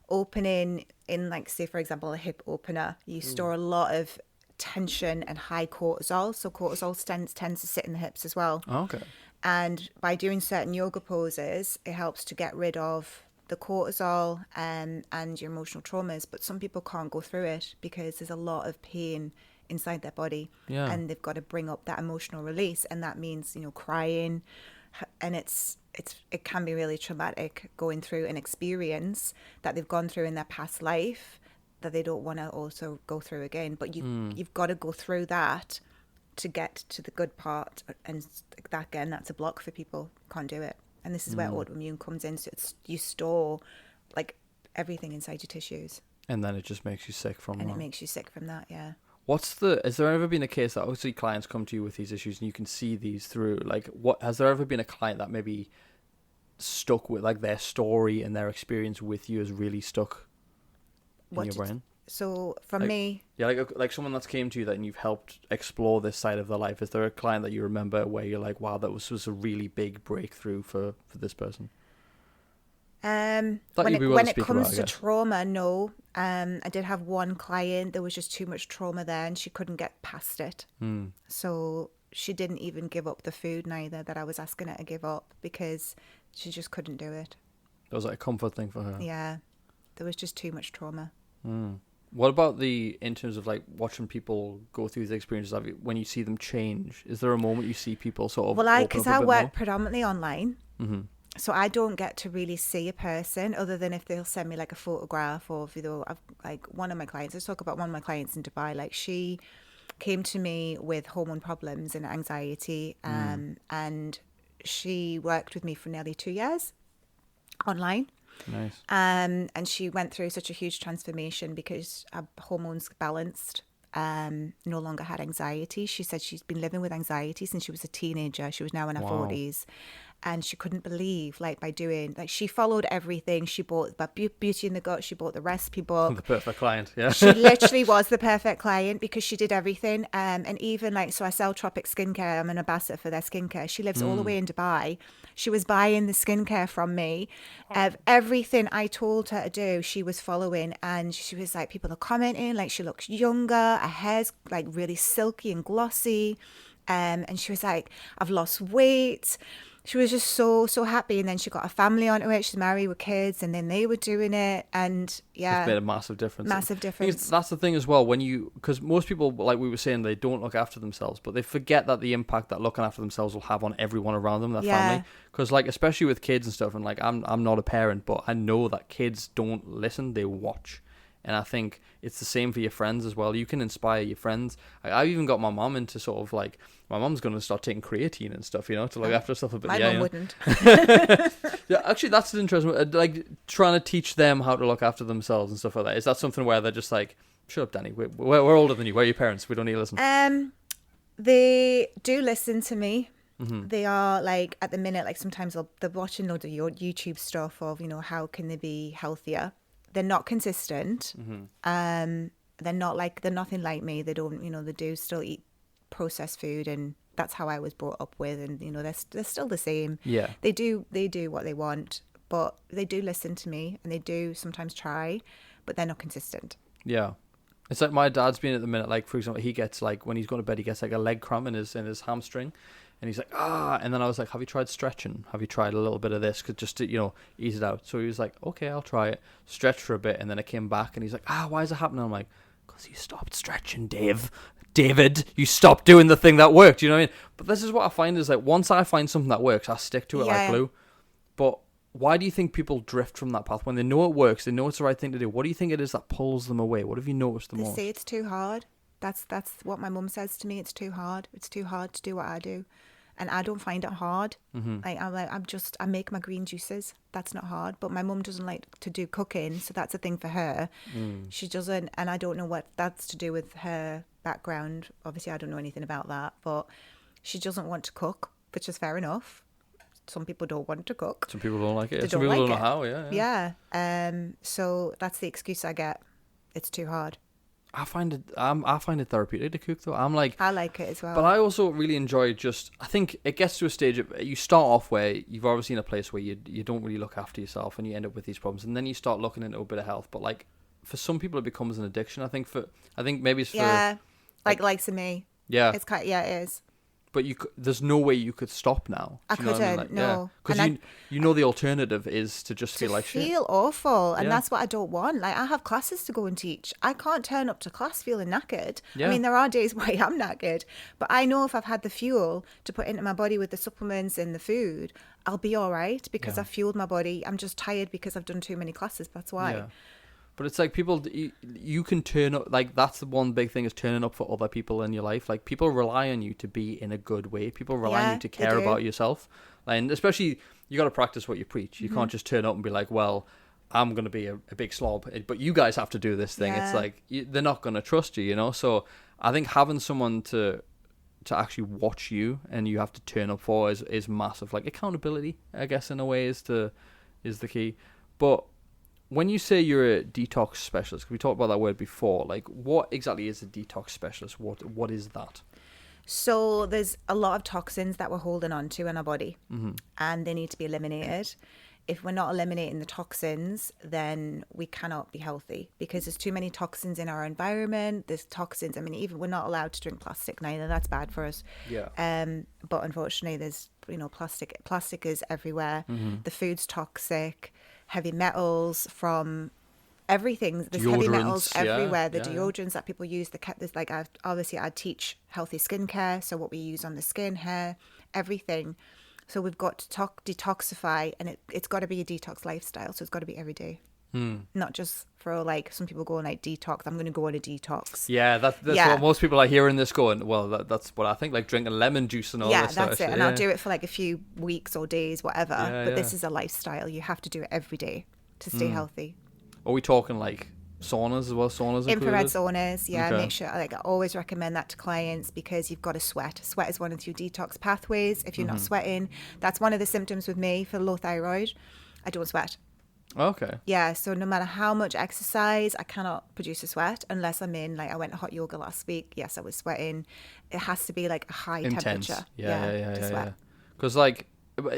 opening in, like, say, for example, a hip opener, you store a lot of tension and high cortisol. So cortisol tends to sit in the hips as well. Oh, okay. And by doing certain yoga poses, it helps to get rid of the cortisol and your emotional traumas. But some people can't go through it because there's a lot of pain inside their body. Yeah. And they've got to bring up that emotional release. And that means, crying. And it can be really traumatic going through an experience that they've gone through in their past life that they don't want to also go through again. But you've got to go through that to get to the good part. And that, again, that's a block for people. Can't do it. And this is where autoimmune comes in. So you store like everything inside your tissues. And then it just makes you sick from that. And it makes you sick from that, yeah. Has there ever been a case that obviously clients come to you with these issues and you can see these through? Like, has there ever been a client that maybe stuck with, like, their story and their experience with you is really stuck in your brain? So from like, me, yeah, like someone that's came to you that and you've helped explore this side of their life. Is there a client that you remember where you're like, wow, that was a really big breakthrough for this person? when it comes to trauma, no. I did have one client. There was just too much trauma there, and she couldn't get past it. So she didn't even give up the food neither that I was asking her to give up, because she just couldn't do it. It was like a comfort thing for her. Yeah, there was just too much trauma. What about in terms of like watching people go through these experiences, when you see them change? Is there a moment you see people sort of Well, because I work predominantly online, mm-hmm. so I don't get to really see a person other than if they'll send me like a photograph, or like one of my clients, let's talk about one of my clients in Dubai. Like, she came to me with hormone problems and anxiety, and she worked with me for nearly 2 years online. Nice. And she went through such a huge transformation because her hormones balanced, no longer had anxiety. She said she's been living with anxiety since she was a teenager. She was now in her 40s. And she couldn't believe, like, by doing, like, she followed everything. She bought Beauty in the Gut. She bought the recipe book. The perfect client, yeah. She literally was the perfect client because she did everything. And even, like, so I sell Tropic Skincare. I'm an ambassador for their skincare. She lives all the way in Dubai. She was buying the skincare from me. Everything I told her to do, she was following. And she was like, people are commenting, like, she looks younger. Her hair's, like, really silky and glossy. And she was like, I've lost weight. She was just so happy. And then she got a family onto it. She's married with kids, and then they were doing it. And yeah, it's made a massive difference. Massive difference. That's the thing as well, because most people, like we were saying, they don't look after themselves, but they forget that the impact that looking after themselves will have on everyone around them, their family. Because, like, especially with kids and stuff, and like I'm not a parent, but I know that kids don't listen, they watch. And I think it's the same for your friends as well. You can inspire your friends. I've even got my mum into sort of like, my mum's going to start taking creatine and stuff, to look after stuff a bit. My mum wouldn't. Yeah, actually, that's interesting. Like, trying to teach them how to look after themselves and stuff like that. Is that something where they're just like, shut up, Dani, we're older than you. We're your parents. We don't need to listen. They do listen to me. Mm-hmm. They are, like, at the minute, like, sometimes they're watching loads of your YouTube stuff of, how can they be healthier. They're not consistent. Mm-hmm. They're nothing like me. They don't, they do still eat processed food, and that's how I was brought up with. And, they're still the same. Yeah. They do what they want, but they do listen to me, and they do sometimes try, but they're not consistent. Yeah. It's like my dad's been at the minute, like, for example, he gets, like, when he's going to bed, he gets like a leg cramp in his hamstring. And he's like, and then I was like, have you tried stretching? Have you tried a little bit of this? Just to, ease it out. So he was like, okay, I'll try it. Stretch for a bit. And then it came back and he's like, why is it happening? I'm like, because you stopped stretching, David, you stopped doing the thing that worked. You know what I mean? But this is what I find is, like, once I find something that works, I stick to it like glue. But why do you think people drift from that path when they know it works? They know it's the right thing to do. What do you think it is that pulls them away? What have you noticed the most? They say it's too hard. That's what my mum says to me. It's too hard. It's too hard to do what I do. And I don't find it hard. Mm-hmm. I make my green juices. That's not hard. But my mum doesn't like to do cooking, so that's a thing for her. She doesn't, and I don't know what that's to do with her background. Obviously, I don't know anything about that, but she doesn't want to cook, which is fair enough. Some people don't want to cook. Some people don't like it. Some people don't know how. Yeah. So that's the excuse I get. It's too hard. I find it therapeutic to cook, though. I'm like, I like it as well. But I also really enjoy I think it gets to a stage of, you start off where you've obviously in a place where you don't really look after yourself and you end up with these problems, and then you start looking into a bit of health. But, like, for some people it becomes an addiction. I think maybe it's for likes of me. Yeah, it's it is. But there's no way you could stop now. I couldn't, no. Because the alternative is to just feel like shit. Feel awful, and that's what I don't want. Like, I have classes to go and teach. I can't turn up to class feeling knackered. Yeah. I mean, there are days where I am knackered, but I know if I've had the fuel to put into my body with the supplements and the food, I'll be all right because I've fueled my body. I'm just tired because I've done too many classes. That's why. Yeah. But it's like people, you can turn up, like, that's the one big thing, is turning up for other people in your life. Like, people rely on you to be in a good way. People rely on you to care about yourself. And especially, you got to practice what you preach. You can't just turn up and be like, well, I'm going to be a big slob, but you guys have to do this thing. It's like, they're not going to trust you, So I think having someone to actually watch you and you have to turn up for is massive. Like, accountability, I guess, in a way is the key. But when you say you're a detox specialist, 'cause we talked about that word before, like, what exactly is a detox specialist? What is that? So there's a lot of toxins that we're holding on to in our body, and they need to be eliminated. if we're not eliminating the toxins, then we cannot be healthy, because there's too many toxins in our environment. There's toxins. I mean, even we're not allowed to drink plastic neither. That's bad for us. Yeah. But unfortunately, there's, plastic. Plastic is everywhere. The food's toxic. Heavy metals from everything. There's heavy metals everywhere. The deodorants that people use. There's like, obviously I teach healthy skincare. So what we use on the skin, hair, everything. So we've got to detoxify, and it's got to be a detox lifestyle. So it's got to be every day, not just for like some people go on like detox. I'm going to go on a detox. Yeah, that's what most people are hearing this going. Well, that's what I think, like drinking lemon juice and all this. Yeah, that's it. And I'll do it for like a few weeks or days, whatever. But this is a lifestyle. You have to do it every day to stay healthy. Are we talking like saunas as well? Saunas infrared included? Saunas, yeah. Okay. Make sure, like, I always recommend that to clients, because you've got to sweat. Sweat is one of your detox pathways. If you're not sweating, that's one of the symptoms with me for low thyroid. I don't sweat. Okay. Yeah, so no matter how much exercise, I cannot produce a sweat unless I'm in, like, I went to hot yoga last week. Yes, I was sweating. It has to be like a high temperature. Yeah. Because like,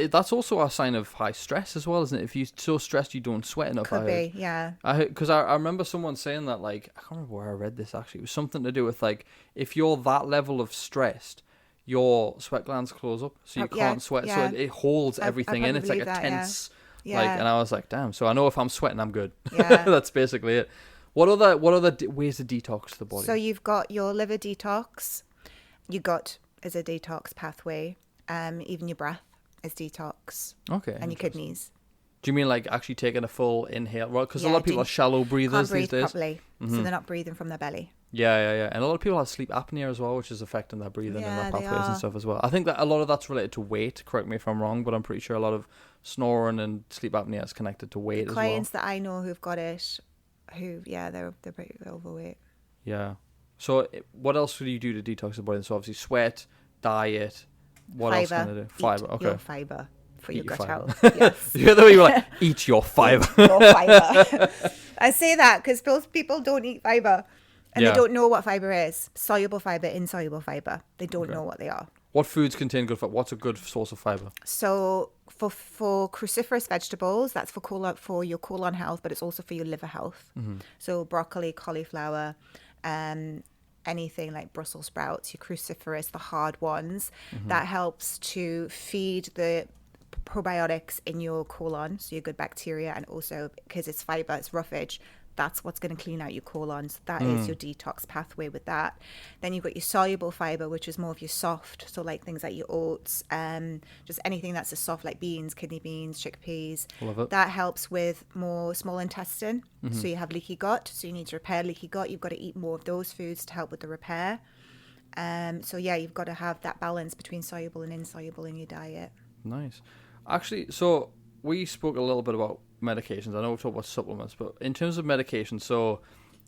that's also a sign of high stress as well, isn't it? If you're so stressed you don't sweat enough. Could be, yeah. Because I remember someone saying that, like, I can't remember where I read this actually. It was something to do with, like, if you're that level of stressed, your sweat glands close up, so you can't sweat. So it holds everything in. It's like a tense, like, and I was like, damn. So I know if I'm sweating, I'm good. Yeah. That's basically it. What other ways to detox the body? So you've got your liver detox. You got as a detox pathway. Even your breath is detox. Okay. And your kidneys. Do you mean like actually taking a full inhale? Right, because a lot of people are shallow breathers these days. Properly, so they're not breathing from their belly. Yeah. And a lot of people have sleep apnea as well, which is affecting their breathing and their pathways and stuff as well. I think that a lot of that's related to weight. Correct me if I'm wrong, but I'm pretty sure a lot of snoring and sleep apnea is connected to weight as well. Clients that I know who've got it, they're pretty overweight. Yeah. So what else would you do to detox the body? So obviously sweat, diet. What else can I do? Fiber. Eat your fiber for your gut health. Yes. The other way you like, eat your fiber. Eat your fiber. I say that because most people don't eat fiber, and they don't know what fiber is. Soluble fiber, insoluble fiber. They don't know what they are. What foods contain good fiber? What's a good source of fiber? So for cruciferous vegetables, that's for your colon health, but it's also for your liver health. So broccoli, cauliflower, anything like Brussels sprouts, your cruciferous, the hard ones, that helps to feed the probiotics in your colon, so your good bacteria, and also because it's fiber, it's roughage, that's what's going to clean out your colon. So that is your detox pathway with that. Then you've got your soluble fiber, which is more of your soft, so like things like your oats, just anything that's a soft, like beans, kidney beans, chickpeas. Love it. That helps with more small intestine. So you have leaky gut, so you need to repair leaky gut. You've got to eat more of those foods to help with the repair. So yeah, you've got to have that balance between soluble and insoluble in your diet. Nice. Actually, so we spoke a little bit about medications. I know we've talked about supplements, but in terms of medication, so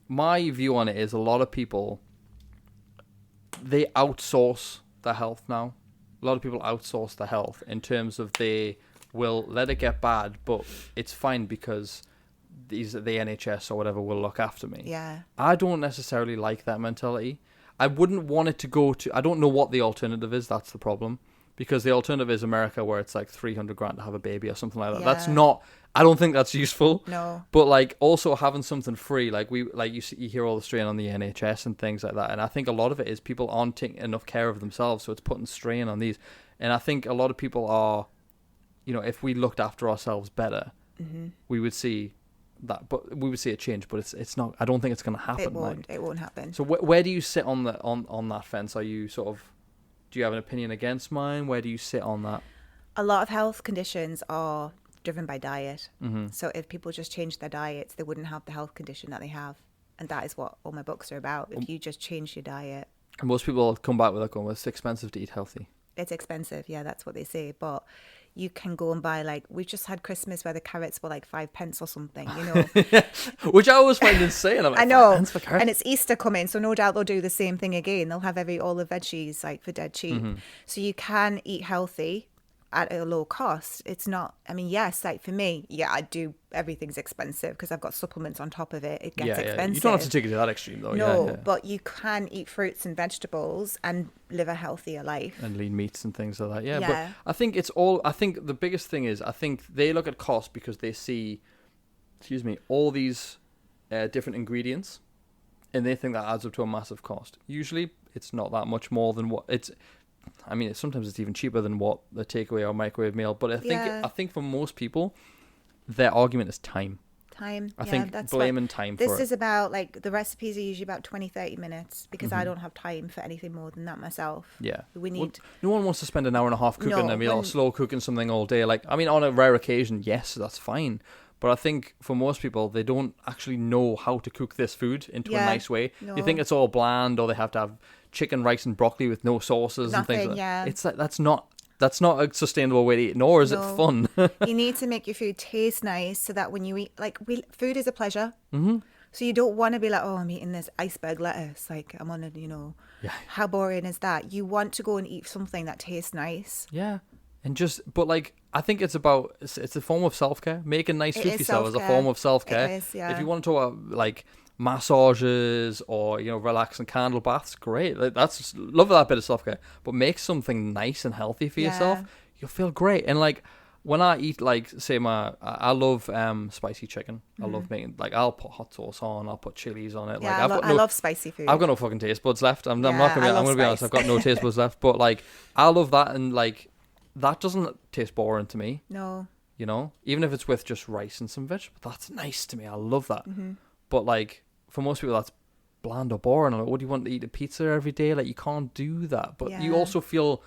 my view on it is a lot of people, they outsource their health now. A lot of people outsource their health in terms of they will let it get bad, but it's fine because the NHS or whatever will look after me. Yeah. I don't necessarily like that mentality. I wouldn't want it to go to, I don't know what the alternative is, that's the problem. Because the alternative is America, where it's like $300,000 to have a baby or something like that. Yeah. That's not, I don't think that's useful. No. But like also having something free, like you hear all the strain on the NHS and things like that. And I think a lot of it is people aren't taking enough care of themselves, so it's putting strain on these. And I think a lot of people are, if we looked after ourselves better, we would see that, but we would see a change. But it's not. I don't think it's going to happen. It won't happen. So where do you sit on that fence? Are you sort of, do you have an opinion against mine? Where do you sit on that? A lot of health conditions are driven by diet. So if people just change their diets, they wouldn't have the health condition that they have. And that is what all my books are about. If you just change your diet. And most people come back with that going, well, it's expensive to eat healthy. It's expensive. Yeah, that's what they say. But you can go and buy, like, we just had Christmas where the carrots were like 5 pence or something, Which I always find insane. I'm like, I know. 5 pence for carrots? And it's Easter coming, so no doubt they'll do the same thing again. They'll have all the veggies like for dead cheap. So you can eat healthy at a low cost. It's not, I mean, yes, like for me, yeah, I do, everything's expensive because I've got supplements on top of it. It gets expensive. You don't have to take it to that extreme though. No, but you can eat fruits and vegetables and live a healthier life. And lean meats and things like that. Yeah, but I think I think the biggest thing is, I think they look at cost because they see, all these different ingredients, and they think that adds up to a massive cost. Usually it's not that much more than what it's, I mean, sometimes it's even cheaper than what the takeaway or microwave meal. But I think for most people, their argument is time. I think that's blaming time for it. This is about, like, the recipes are usually about 20-30 minutes because I don't have time for anything more than that myself. Yeah. We need... no one wants to spend an hour and a half cooking a meal or slow cooking something all day. Like, I mean, on a rare occasion, yes, that's fine. But I think for most people, they don't actually know how to cook this food into a nice way. No. You think it's all bland, or they have to have chicken, rice, and broccoli with no sauces and things like that. It's like, that's not a sustainable way to eat, nor is it fun. You need to make your food taste nice so that when you eat, like, food is a pleasure. Mm-hmm. So you don't want to be like, oh, I'm eating this iceberg lettuce. Like, I'm on a, how boring is that? You want to go and eat something that tastes nice. Yeah. And but like, I think it's a form of self-care. Making nice food for yourself is a form of self-care. It is, yeah. If you want to talk about, like, massages or, relaxing candle baths, great. Like, love that bit of self-care. But make something nice and healthy for yourself. You'll feel great. And, like, when I eat, like, say I love spicy chicken. I love making, like, I'll put hot sauce on, I'll put chilies on it. Yeah, like, I love spicy food. I've got no fucking taste buds left. I'm not gonna be honest. I've got no taste buds left. But, like, I love that, and, like, that doesn't taste boring to me. No. Even if it's with just rice and some vegetables, that's nice to me. I love that. Mm-hmm. But, like, for most people, that's bland or boring. Like, what do you want to eat, a pizza every day? Like, you can't do that. But you also feel,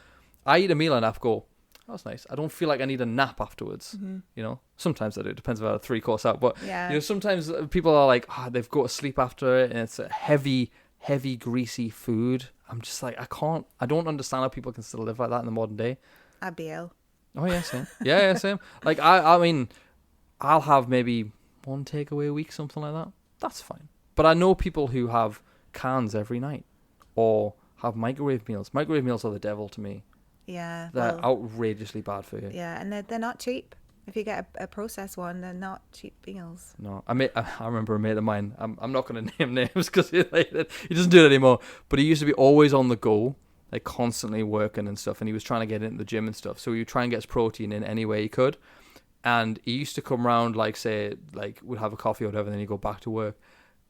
I eat a meal and I go, that's nice. I don't feel like I need a nap afterwards. Mm-hmm. Sometimes I do. It depends if I had a 3-course out. But sometimes people are like, they've got to sleep after it, and it's a heavy, greasy food. I'm just like, I don't understand how people can still live like that in the modern day. I'd be ill. Oh yeah, same. Yeah, same. Like, I mean, I'll have maybe one takeaway a week, something like that. That's fine. But I know people who have cans every night or have microwave meals. Microwave meals are the devil to me. Yeah. They're outrageously bad for you. Yeah, and they're not cheap. If you get a processed one, they're not cheap meals. No, I remember a mate of mine. I'm not going to name names because he doesn't do it anymore. But he used to be always on the go, like constantly working and stuff, and he was trying to get into the gym and stuff, so he would try and get his protein in any way he could. And he used to come around, like, say, like, would have a coffee or whatever, and then he'd go back to work,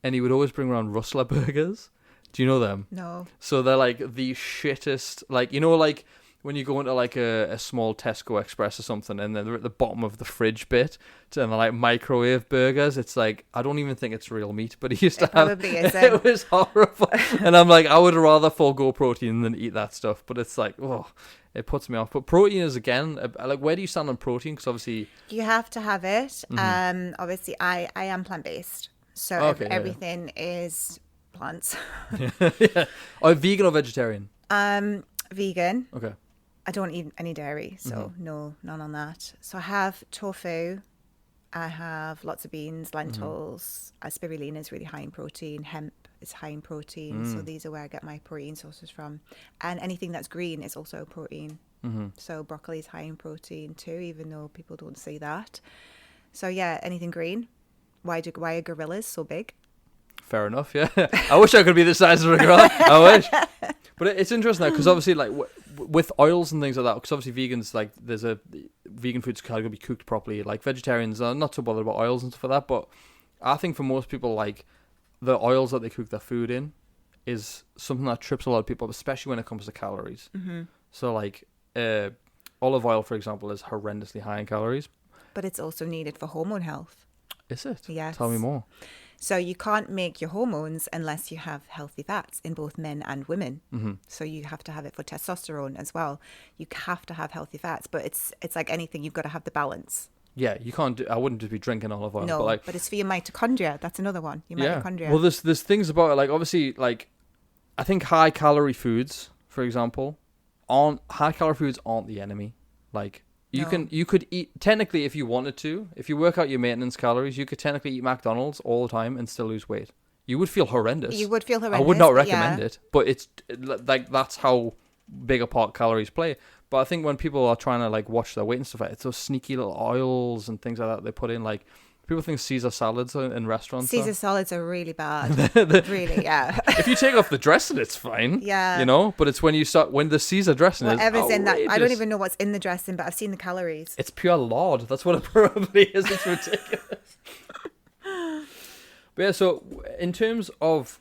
and he would always bring around Rustler burgers. Do you know them? No. So they're like the shittest, like, like when you go into like a small Tesco Express or something, and then they're at the bottom of the fridge bit, and they're like microwave burgers. It's like, I don't even think it's real meat, but he used to have. Probably isn't. It was horrible, and I'm like, I would rather forego protein than eat that stuff. But it's like, it puts me off. But protein is, again, like, where do you stand on protein? Because obviously you have to have it. Mm-hmm. Obviously, I am plant-based, so everything is plants. Yeah. Are you vegan or vegetarian? Vegan. Okay. I don't eat any dairy, so no, none on that. So I have tofu, I have lots of beans, lentils. Spirulina is really high in protein. Hemp is high in protein. So these are where I get my protein sources from. And anything that's green is also protein. Mm-hmm. So broccoli is high in protein too, even though people don't say that. So yeah, anything green. Why are gorillas so big? Fair enough, yeah. I wish I could be the size of a gorilla. I wish. But it's interesting now, because obviously, like, with oils and things like that, because obviously vegans, like, vegan foods can to be cooked properly. Like, vegetarians are not so bothered about oils and stuff like that, but I think for most people, like, the oils that they cook their food in is something that trips a lot of people up, especially when it comes to calories. Mm-hmm. So, like, olive oil, for example, is horrendously high in calories. But it's also needed for hormone health. Is it? Yes. Tell me more. So you can't make your hormones unless you have healthy fats in both men and women. Mm-hmm. So you have to have it for testosterone as well. You have to have healthy fats, but it's like anything, you've got to have the balance. Yeah, you can't I wouldn't just be drinking olive oil. No, but it's for your mitochondria. That's another one. Your mitochondria. Well, there's things about it, like, obviously, like, I think high calorie foods, for example, aren't the enemy. Like, you could eat, technically, if you wanted to, if you work out your maintenance calories, you could technically eat McDonald's all the time and still lose weight. You would feel horrendous. You would feel horrendous. I would not recommend it, but it's like, that's how big a part calories play. But I think when people are trying to like watch their weight and stuff, it's those sneaky little oils and things like that they put in. Like people think Caesar salads in restaurants. Caesar salads are really bad. Really, yeah. If you take off the dressing, it's fine. Yeah. You know, but it's when the Caesar dressing Whatever's is in that. I don't outrageous. even know what's in the dressing, but I've seen the calories. It's pure lard. That's what it probably is. It's ridiculous. But yeah, so in terms of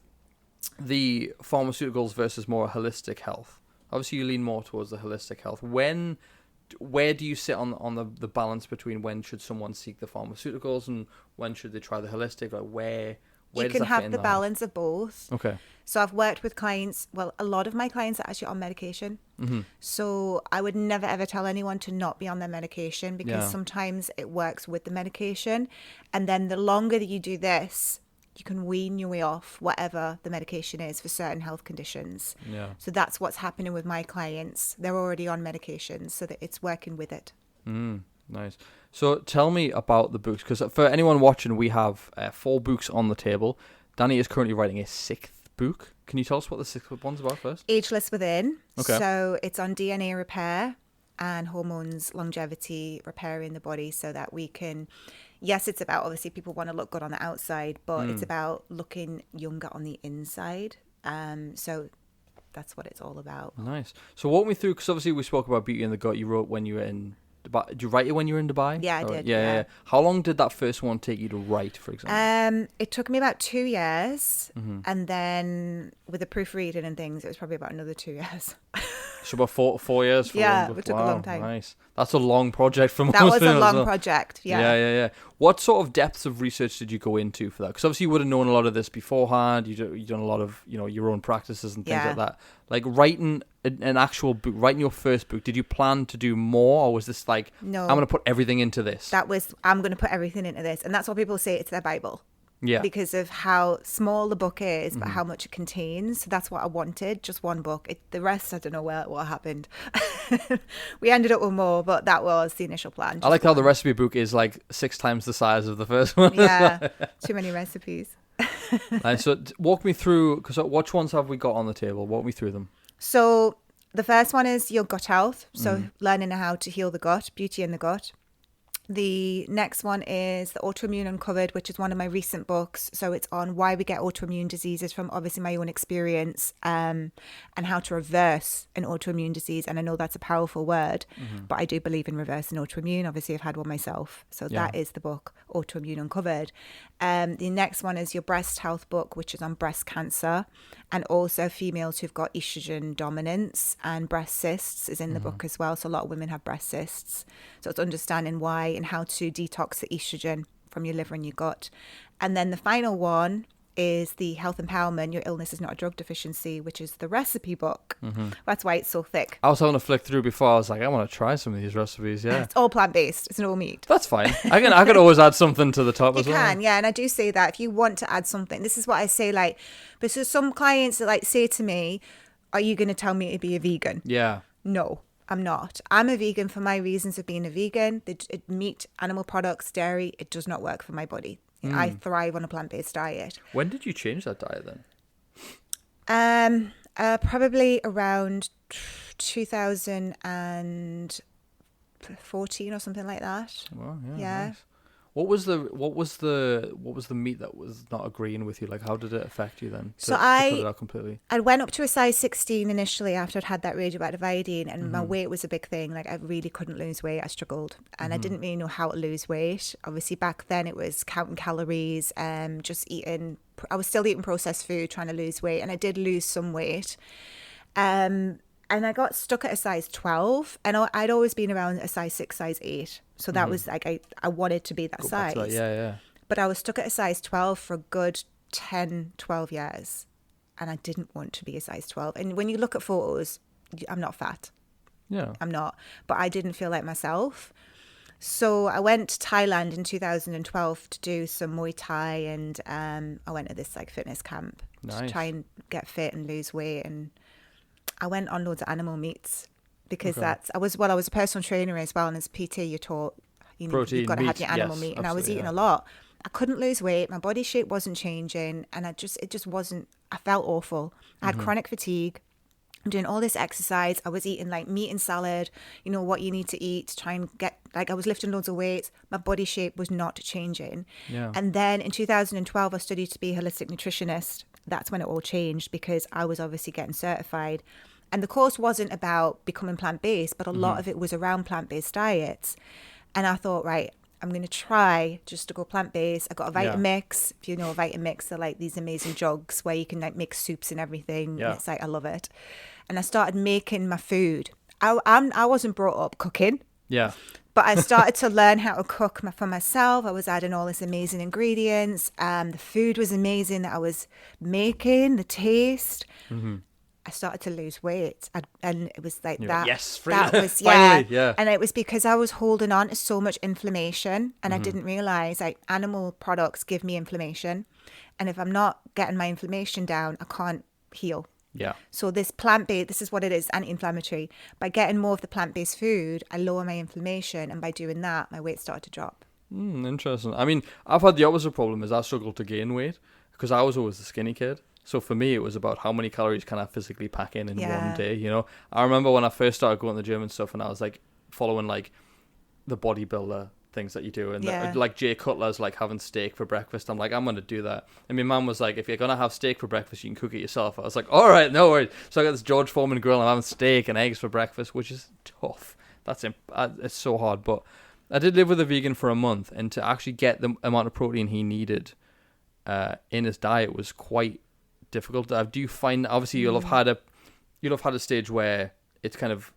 the pharmaceuticals versus more holistic health, obviously you lean more towards the holistic health. Where do you sit on the balance between when should someone seek the pharmaceuticals and when should they try the holistic? Like where You does can that fit have in the there? balance of both. Okay. So I've worked with clients, well, a lot of my clients are actually on medication. Mm-hmm. So I would never, ever tell anyone to not be on their medication because Yeah. sometimes it works with the medication. And then the longer that you do this, you can wean your way off whatever the medication is for certain health conditions. Yeah. So that's what's happening with my clients. They're already on medications so that it's working with it. Nice. So tell me about the books, because for anyone watching, we have 4 books on the table. Dani is currently writing a 6th book. Can you tell us what the 6th one's about first? Ageless Within. Okay. So it's on DNA repair and hormones, longevity, repairing the body so that we can, yes, it's about, obviously people want to look good on the outside, but it's about looking younger on the inside. So that's what it's all about. Nice. So walk me through, because obviously we spoke about Beauty in the Gut. You wrote when you were in Dubai. Did you write it when you were in Dubai? Yeah, I did, Yeah. yeah. How long did that first one take you to write, for example? It took me about 2 years, and then with the proofreading and things, it was probably about another 2 years. So about 4 years for Yeah, one book. it took a long time. Nice. That's a long project for most That was a people as long well. project. Yeah. Yeah. What sort of depths of research did you go into for that? Because obviously you would have known a lot of this beforehand. You've done a lot of, your own practices and things Yeah. like that. Like writing an actual book, writing your first book, did you plan to do more, or was this like, No. I'm going to put everything into this? I'm going to put everything into this. And that's what people say it's their Bible. Yeah. Because of how small the book is, but how much it contains. So that's what I wanted, just one book. The rest, I don't know what happened. We ended up with more, but that was the initial plan. I like how the recipe book is like 6 times the size of the first one. Yeah, too many recipes. Nice. So walk me through, because which ones have we got on the table? Walk me through them. So the first one is your gut health. So learning how to heal the gut, beauty in the gut. The next one is the Autoimmune Uncovered, which is one of my recent books. So it's on why we get autoimmune diseases from obviously my own experience, and how to reverse an autoimmune disease. And I know that's a powerful word, but I do believe in reversing autoimmune. Obviously, I've had one myself. So Yeah. that is the book, Autoimmune Uncovered. The next one is your breast health book, which is on breast cancer, and also females who've got estrogen dominance and breast cysts is in the book as well. So a lot of women have breast cysts. So it's understanding why and how to detox the estrogen from your liver and your gut. And then the final one is the Health Empowerment, Your Illness is Not a Drug Deficiency, which is the recipe book. That's why it's so thick. I was having to flick through before. I was like, I want to try some of these recipes. Yeah. It's all plant-based. It's no meat. That's fine. I could always add something to the top You as well. can, yeah. And I do say that if you want to add something, this is what I say, like, because some clients that like say to me, are you going to tell me to be a vegan? Yeah. No, I'm not. I'm a vegan for my reasons of being a vegan. Meat, animal products, dairy, it does not work for my body. I thrive on a plant-based diet. When did you change that diet then? Probably around 2014 or something like that. Well, yeah. Yeah. Nice. What was the meat that was not agreeing with you? Like, how did it affect you then? To cut it out completely. I went up to a size 16 initially after I'd had that radioactive iodine, and my weight was a big thing. Like, I really couldn't lose weight. I struggled, and I didn't really know how to lose weight. Obviously, back then it was counting calories, just eating. I was still eating processed food, trying to lose weight, and I did lose some weight. And I got stuck at a size 12, and I'd always been around a size 6, size 8. So that was like, I wanted to be that Go back size. to that. Yeah. But I was stuck at a size 12 for a good 10, 12 years. And I didn't want to be a size 12. And when you look at photos, I'm not fat. Yeah. I'm not. But I didn't feel like myself. So I went to Thailand in 2012 to do some Muay Thai, and I went to this like fitness camp to try and get fit and lose weight. And I went on loads of animal meats because I was a personal trainer as well, and as PT you're taught you've got to have your animal meat, and I was eating a lot. I couldn't lose weight, my body shape wasn't changing, and it just wasn't. I felt awful. I had chronic fatigue, I'm doing all this exercise. I was eating like meat and salad, you know, what you need to eat to try and get, like, I was lifting loads of weights. My body shape was not changing. Yeah. And then in 2012, I studied to be a holistic nutritionist. That's when it all changed, because I was obviously getting certified. And the course wasn't about becoming plant-based, but a lot of it was around plant-based diets. And I thought, right, I'm going to try just to go plant-based. I got a Vitamix. If you know Vitamix, they're like these amazing jugs where you can like mix soups and everything. Yeah. And it's like, I love it. And I started making my food. I wasn't brought up cooking. Yeah. But I started to learn how to cook for myself. I was adding all this amazing ingredients. The food was amazing that I was making, the taste. I started to lose weight, and it was like that. Yes, that was finally, yeah. And it was because I was holding on to so much inflammation, and I didn't realize like animal products give me inflammation, and if I'm not getting my inflammation down, I can't heal. Yeah. So this plant-based, this is what it is, anti-inflammatory. By getting more of the plant-based food, I lower my inflammation, and by doing that, my weight started to drop. Interesting. I mean, I've had the opposite problem, is I struggled to gain weight because I was always the skinny kid. So for me, it was about how many calories can I physically pack in one day, you know? I remember when I first started going to the gym and stuff, and I was like following like the bodybuilder things that you do, and like Jay Cutler's like having steak for breakfast. I'm like, I'm going to do that. And my mum was like, if you're going to have steak for breakfast, you can cook it yourself. I was like, all right, no worries. So I got this George Foreman grill, and I'm having steak and eggs for breakfast, which is tough. It's so hard. But I did live with a vegan for a month, and to actually get the amount of protein he needed in his diet was quite difficult. Do you find, obviously you'll have had a stage where it's kind of,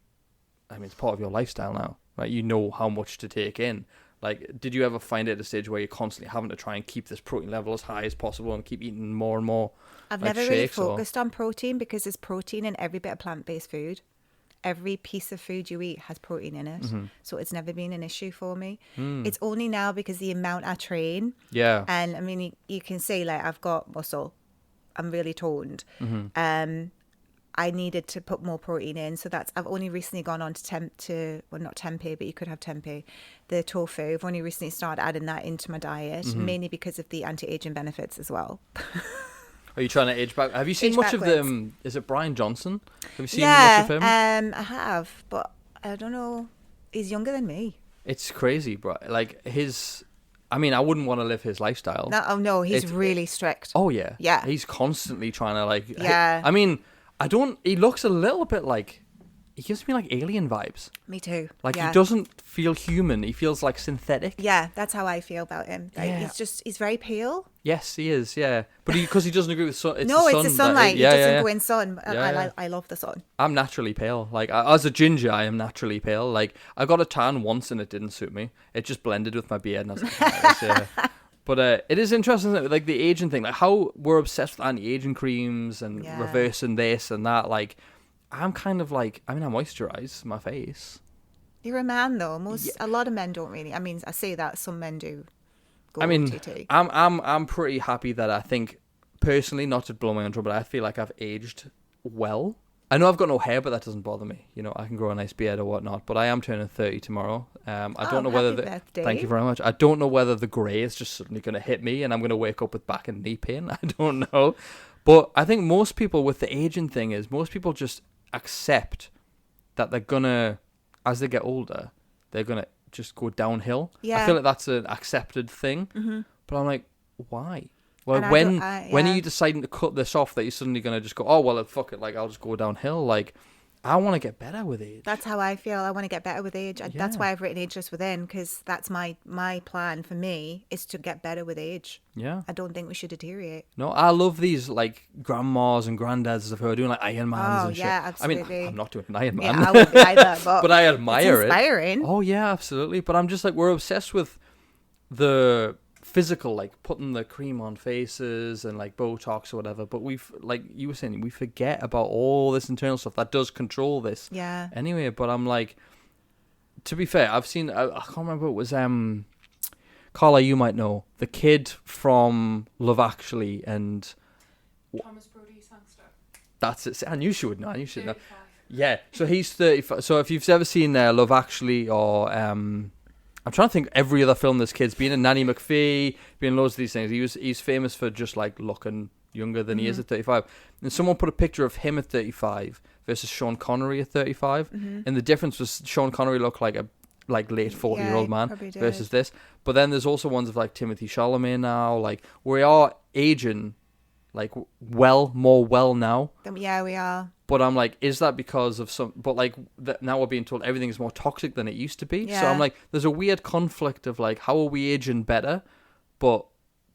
I mean, it's part of your lifestyle now, right? You know how much to take in. Like, did you ever find it at a stage where you're constantly having to try and keep this protein level as high as possible and keep eating more and more? I've like never really shakes focused on protein, because there's protein in every bit of plant-based food. Every piece of food you eat has protein in it. So it's never been an issue for me. It's only now because the amount I train. Yeah. And I mean, you can see like I've got muscle. I'm really toned. I needed to put more protein in, so I've only recently gone on to not tempeh, but you could have tempeh, the tofu. I've only recently started adding that into my diet, mainly because of the anti-aging benefits as well. Are you trying to age back? Have you seen much of the? Is it Brian Johnson? Have you seen much of him? I have, but I don't know. He's younger than me. It's crazy, bro. Like I mean, I wouldn't want to live his lifestyle. No, he's really strict. Oh yeah, yeah. He's constantly trying to like. Yeah. I mean, he looks a little bit like, he gives me like alien vibes. Me too. Like he doesn't feel human. He feels like synthetic. Yeah, that's how I feel about him. Like, he's very pale. Yes, he is. Yeah, but because he doesn't agree with sun. It's the sunlight. He doesn't go in sun. I love the sun. I'm naturally pale. Like as a ginger, I am naturally pale. Like I got a tan once and it didn't suit me. It just blended with my beard, and I was like, yeah. But it is interesting, like the aging thing, like how we're obsessed with anti-aging creams and reversing this and that. Like, I'm kind of like, I mean, I moisturize my face. You're a man though. A lot of men don't really. I mean, I say that some men do. I mean, I'm pretty happy that I think personally, not to blow my own trumpet, but I feel like I've aged well. I know I've got no hair, but that doesn't bother me. You know, I can grow a nice beard or whatnot. But I am turning 30 tomorrow. I don't know whether birthday. Thank you very much. I don't know whether the grey is just suddenly going to hit me and I'm going to wake up with back and knee pain. I don't know. But I think most people with the aging thing is most people just accept that they're gonna, as they get older, they're gonna just go downhill. Yeah. I feel like that's an accepted thing. But I'm like, why? Well, when are you deciding to cut this off that you're suddenly going to just go, oh, well, fuck it, like, I'll just go downhill? Like, I want to get better with age. That's how I feel. I want to get better with age. Yeah. That's why I've written Ageless Within, because that's my plan for me, is to get better with age. Yeah. I don't think we should deteriorate. No, I love these, like, grandmas and granddads of her doing, like, Ironmans and shit. Yeah, absolutely. I mean, I'm not doing an Ironman. Yeah, I wouldn't be either, but I admire it's inspiring. Oh, yeah, absolutely. But I'm just like, we're obsessed with the physical, like putting the cream on faces and like Botox or whatever, but we've, like you were saying, we forget about all this internal stuff that does control this. Yeah. Anyway, but I'm like, to be fair, I've seen, I can't remember, it was Carla, you might know the kid from Love Actually and Thomas Brody Sangster. That's it. I knew she would know. Yeah, so he's 35. So if you've ever seen Love Actually or I'm trying to think every other film this kid's been in, Nanny McPhee, been in loads of these things. He's famous for just like looking younger than he is at 35. And someone put a picture of him at 35 versus Sean Connery at 35, and the difference was Sean Connery looked like a late 40-year-old man versus this. But then there's also ones of like Timothy Chalamet now. Like we are aging like more well now. Yeah, we are. But I'm like, is that because of some? But like now we're being told everything is more toxic than it used to be. Yeah. So I'm like, there's a weird conflict of like, how are we aging better, but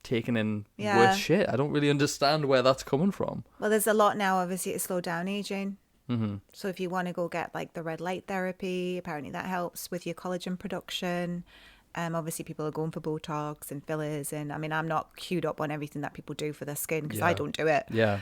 taking in worse shit? I don't really understand where that's coming from. Well, there's a lot now, obviously, to slow down aging. Mm-hmm. So if you want to go get like the red light therapy, apparently that helps with your collagen production. Obviously people are going for Botox and fillers, and I mean, I'm not queued up on everything that people do for their skin because I don't do it. Yeah.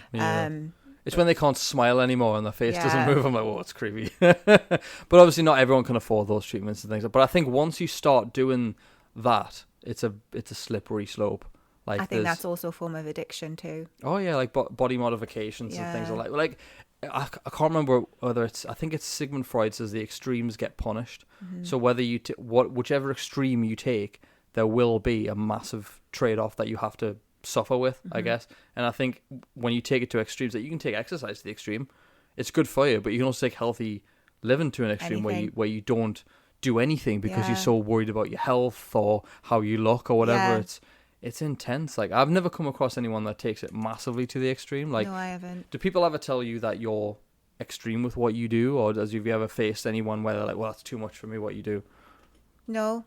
It's when they can't smile anymore and their face doesn't move. I'm like, oh, it's creepy. But obviously not everyone can afford those treatments and things. But I think once you start doing that, it's a slippery slope. Like I think that's also a form of addiction too. Oh yeah, like body modifications and things like I can't remember whether I think it's Sigmund Freud says the extremes get punished. So whether you whichever extreme you take, there will be a massive trade-off that you have to suffer with, I guess. And I think when you take it to extremes, that you can take exercise to the extreme, it's good for you, but you can also take healthy living to an extreme where you don't do anything because you're so worried about your health or how you look or whatever. It's intense. Like I've never come across anyone that takes it massively to the extreme. Like, no, I haven't. Do people ever tell you that you're extreme with what you do, or have you ever faced anyone where they're like, well, that's too much for me what you do? No.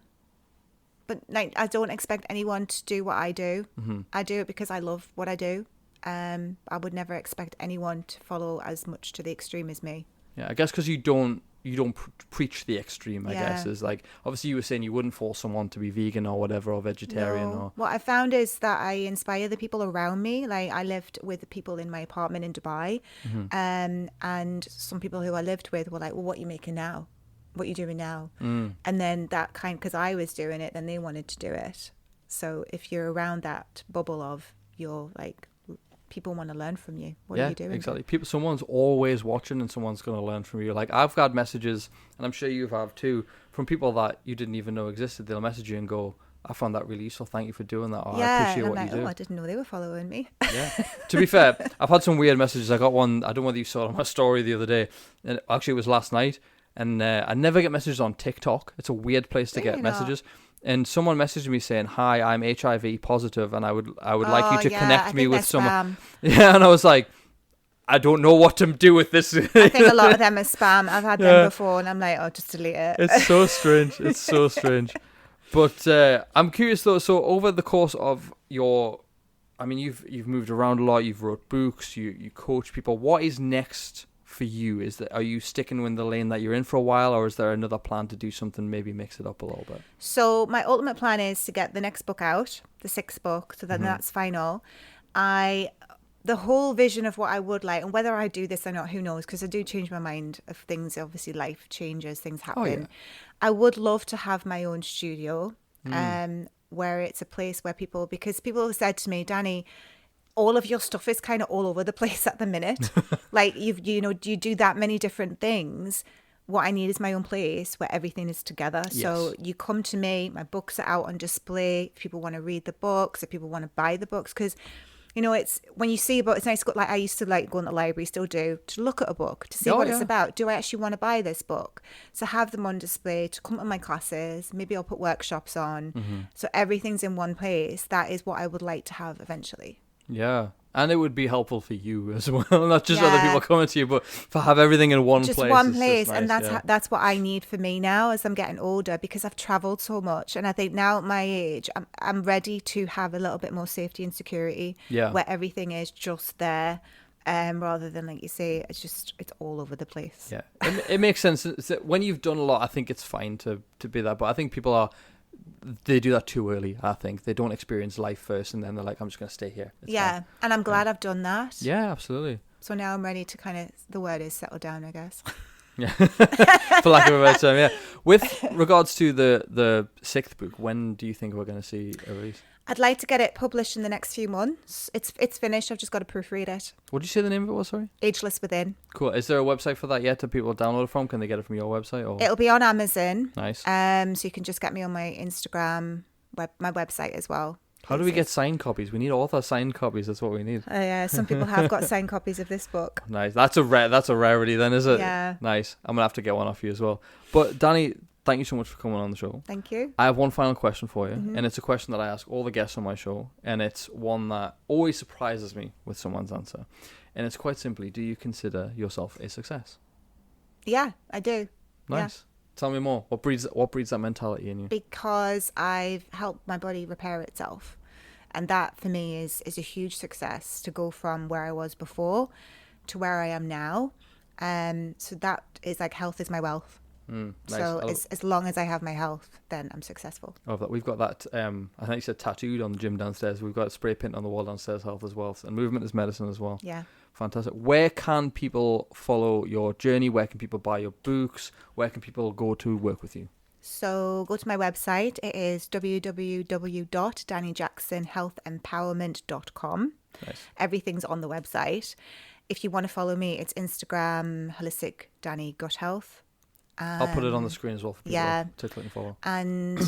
But like, I don't expect anyone to do what I do. I do it because I love what I do. I would never expect anyone to follow as much to the extreme as me. Yeah, I guess because you don't preach the extreme, I guess. Is like, obviously you were saying you wouldn't force someone to be vegan or whatever, or vegetarian. No. Or What I found is that I inspire the people around me. Like I lived with the people in my apartment in Dubai, and some people who I lived with were like, well, what are you making now? What are you doing now? And then because I was doing it, then they wanted to do it. So if you're around that bubble of you're like, people want to learn from you. What are you doing? Exactly. Someone's always watching and someone's going to learn from you. Like I've got messages, and I'm sure you have too, from people that you didn't even know existed. They'll message you and go, I found that really useful. Thank you for doing that. Or, I appreciate what you do. Oh, I didn't know they were following me. Yeah. To be fair, I've had some weird messages. I got one, I don't know whether you saw it on my story the other day. And actually it was last night. And I never get messages on TikTok. It's a weird place to get messages. And someone messaged me saying, "Hi, I'm HIV positive, and I would like you to connect me with someone." Yeah, and I was like, I don't know what to do with this. I think a lot of them are spam. I've had them before, and I'm like, oh, just delete it. It's so strange. It's so strange. But I'm curious though. So over the course of you've moved around a lot. You've wrote books. You coach people. What is next for you? Are you sticking in the lane that you're in for a while, or is there another plan to do something, maybe mix it up a little bit? So my ultimate plan is to get the next book out, the 6th book, so then that's final. The whole vision of what I would like, and whether I do this or not, who knows, because I do change my mind of things. Obviously life changes, things happen. I would love to have my own studio, where it's a place where because people have said to me, Dani, all of your stuff is kind of all over the place at the minute. Like you do that many different things. What I need is my own place where everything is together. Yes. So you come to me, my books are out on display. If people want to read the books, if people want to buy the books, because it's when you see a book, it's nice. Like I used to like go in the library, still do, to look at a book to see what it's about. Do I actually want to buy this book? So have them on display to come to my classes. Maybe I'll put workshops on. So everything's in one place. That is what I would like to have eventually. Yeah, and it would be helpful for you as well, not just other people coming to you, but to have everything in one place. Just one place, nice, and that's what I need for me now as I'm getting older, because I've travelled so much, and I think now at my age, I'm ready to have a little bit more safety and security, where everything is just there, rather than, like you say, it's all over the place. Yeah, it makes sense. When you've done a lot, I think it's fine to be that, but I think people they do that too early. I think they don't experience life first, and then they're like, I'm just going to stay here. It's fine. And I'm glad I've done that. Yeah, absolutely. So now I'm ready to kind of, the word is settle down, I guess. Yeah, for lack of a better term, yeah. With regards to the 6th book, when do you think we're going to see a release? I'd like to get it published in the next few months. It's finished. I've just got to proofread it. What did you say the name of it was, sorry? Ageless Within. Cool. Is there a website for that yet? Do people download it from? Can they get it from your website? Or? It'll be on Amazon. Nice. So you can just get me on my Instagram, my website as well. How do we get signed copies? We need author signed copies. That's what we need. Yeah, some people have got signed copies of this book. Nice. That's a rarity then, is it? Yeah. Nice. I'm gonna have to get one off you as well. But Dani, thank you so much for coming on the show. Thank you. I have one final question for you, Mhm. and it's a question that I ask all the guests on my show, and it's one that always surprises me with someone's answer. And it's quite simply, do you consider yourself a success? Yeah, I do. Nice. Tell me more. What breeds that mentality in you? Because I've helped my body repair itself. And that for me is a huge success, to go from where I was before to where I am now. So that is like, health is my wealth. Nice. So as long as I have my health, then I'm successful. I love that. We've got that, I think you said tattooed on the gym downstairs. We've got spray paint on the wall downstairs, health as well. And movement is medicine as well. Yeah. Fantastic. Where can people follow your journey? Where can people buy your books? Where can people go to work with you? So go to my website. It is www.danijacksonhealthempowerment.com. Nice. Everything's on the website. If you want to follow me, it's Instagram, Holistic Dani Gut Health. I'll put it on the screen as well for people to click and follow. And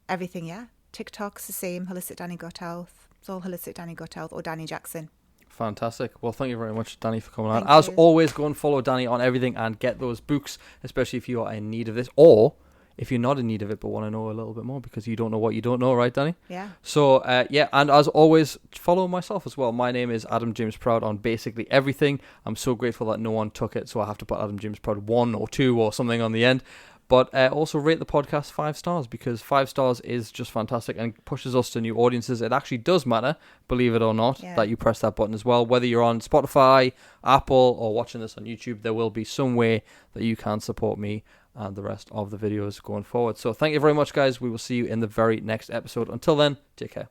everything, yeah. TikTok's the same, Holistic Dani Gut Health. It's all Holistic Dani Gut Health or Dani Jackson. Fantastic. Well, thank you very much, Dani, for coming on. Thank As you. always, go and follow Dani on everything and get those books, especially if you are in need of this, or if you're not in need of it but want to know a little bit more, because you don't know what you don't know, right, Dani? Yeah. So, and as always, follow myself as well. My name is Adam James Proud on basically everything. I'm so grateful that no one took it, so I have to put Adam James Proud 1 or 2 or something on the end. But also rate the podcast 5 stars, because 5 stars is just fantastic and pushes us to new audiences. It actually does matter, believe it or not, that you press that button as well. Whether you're on Spotify, Apple, or watching this on YouTube, there will be some way that you can support me and the rest of the videos going forward. So thank you very much, guys. We will see you in the very next episode. Until then, take care.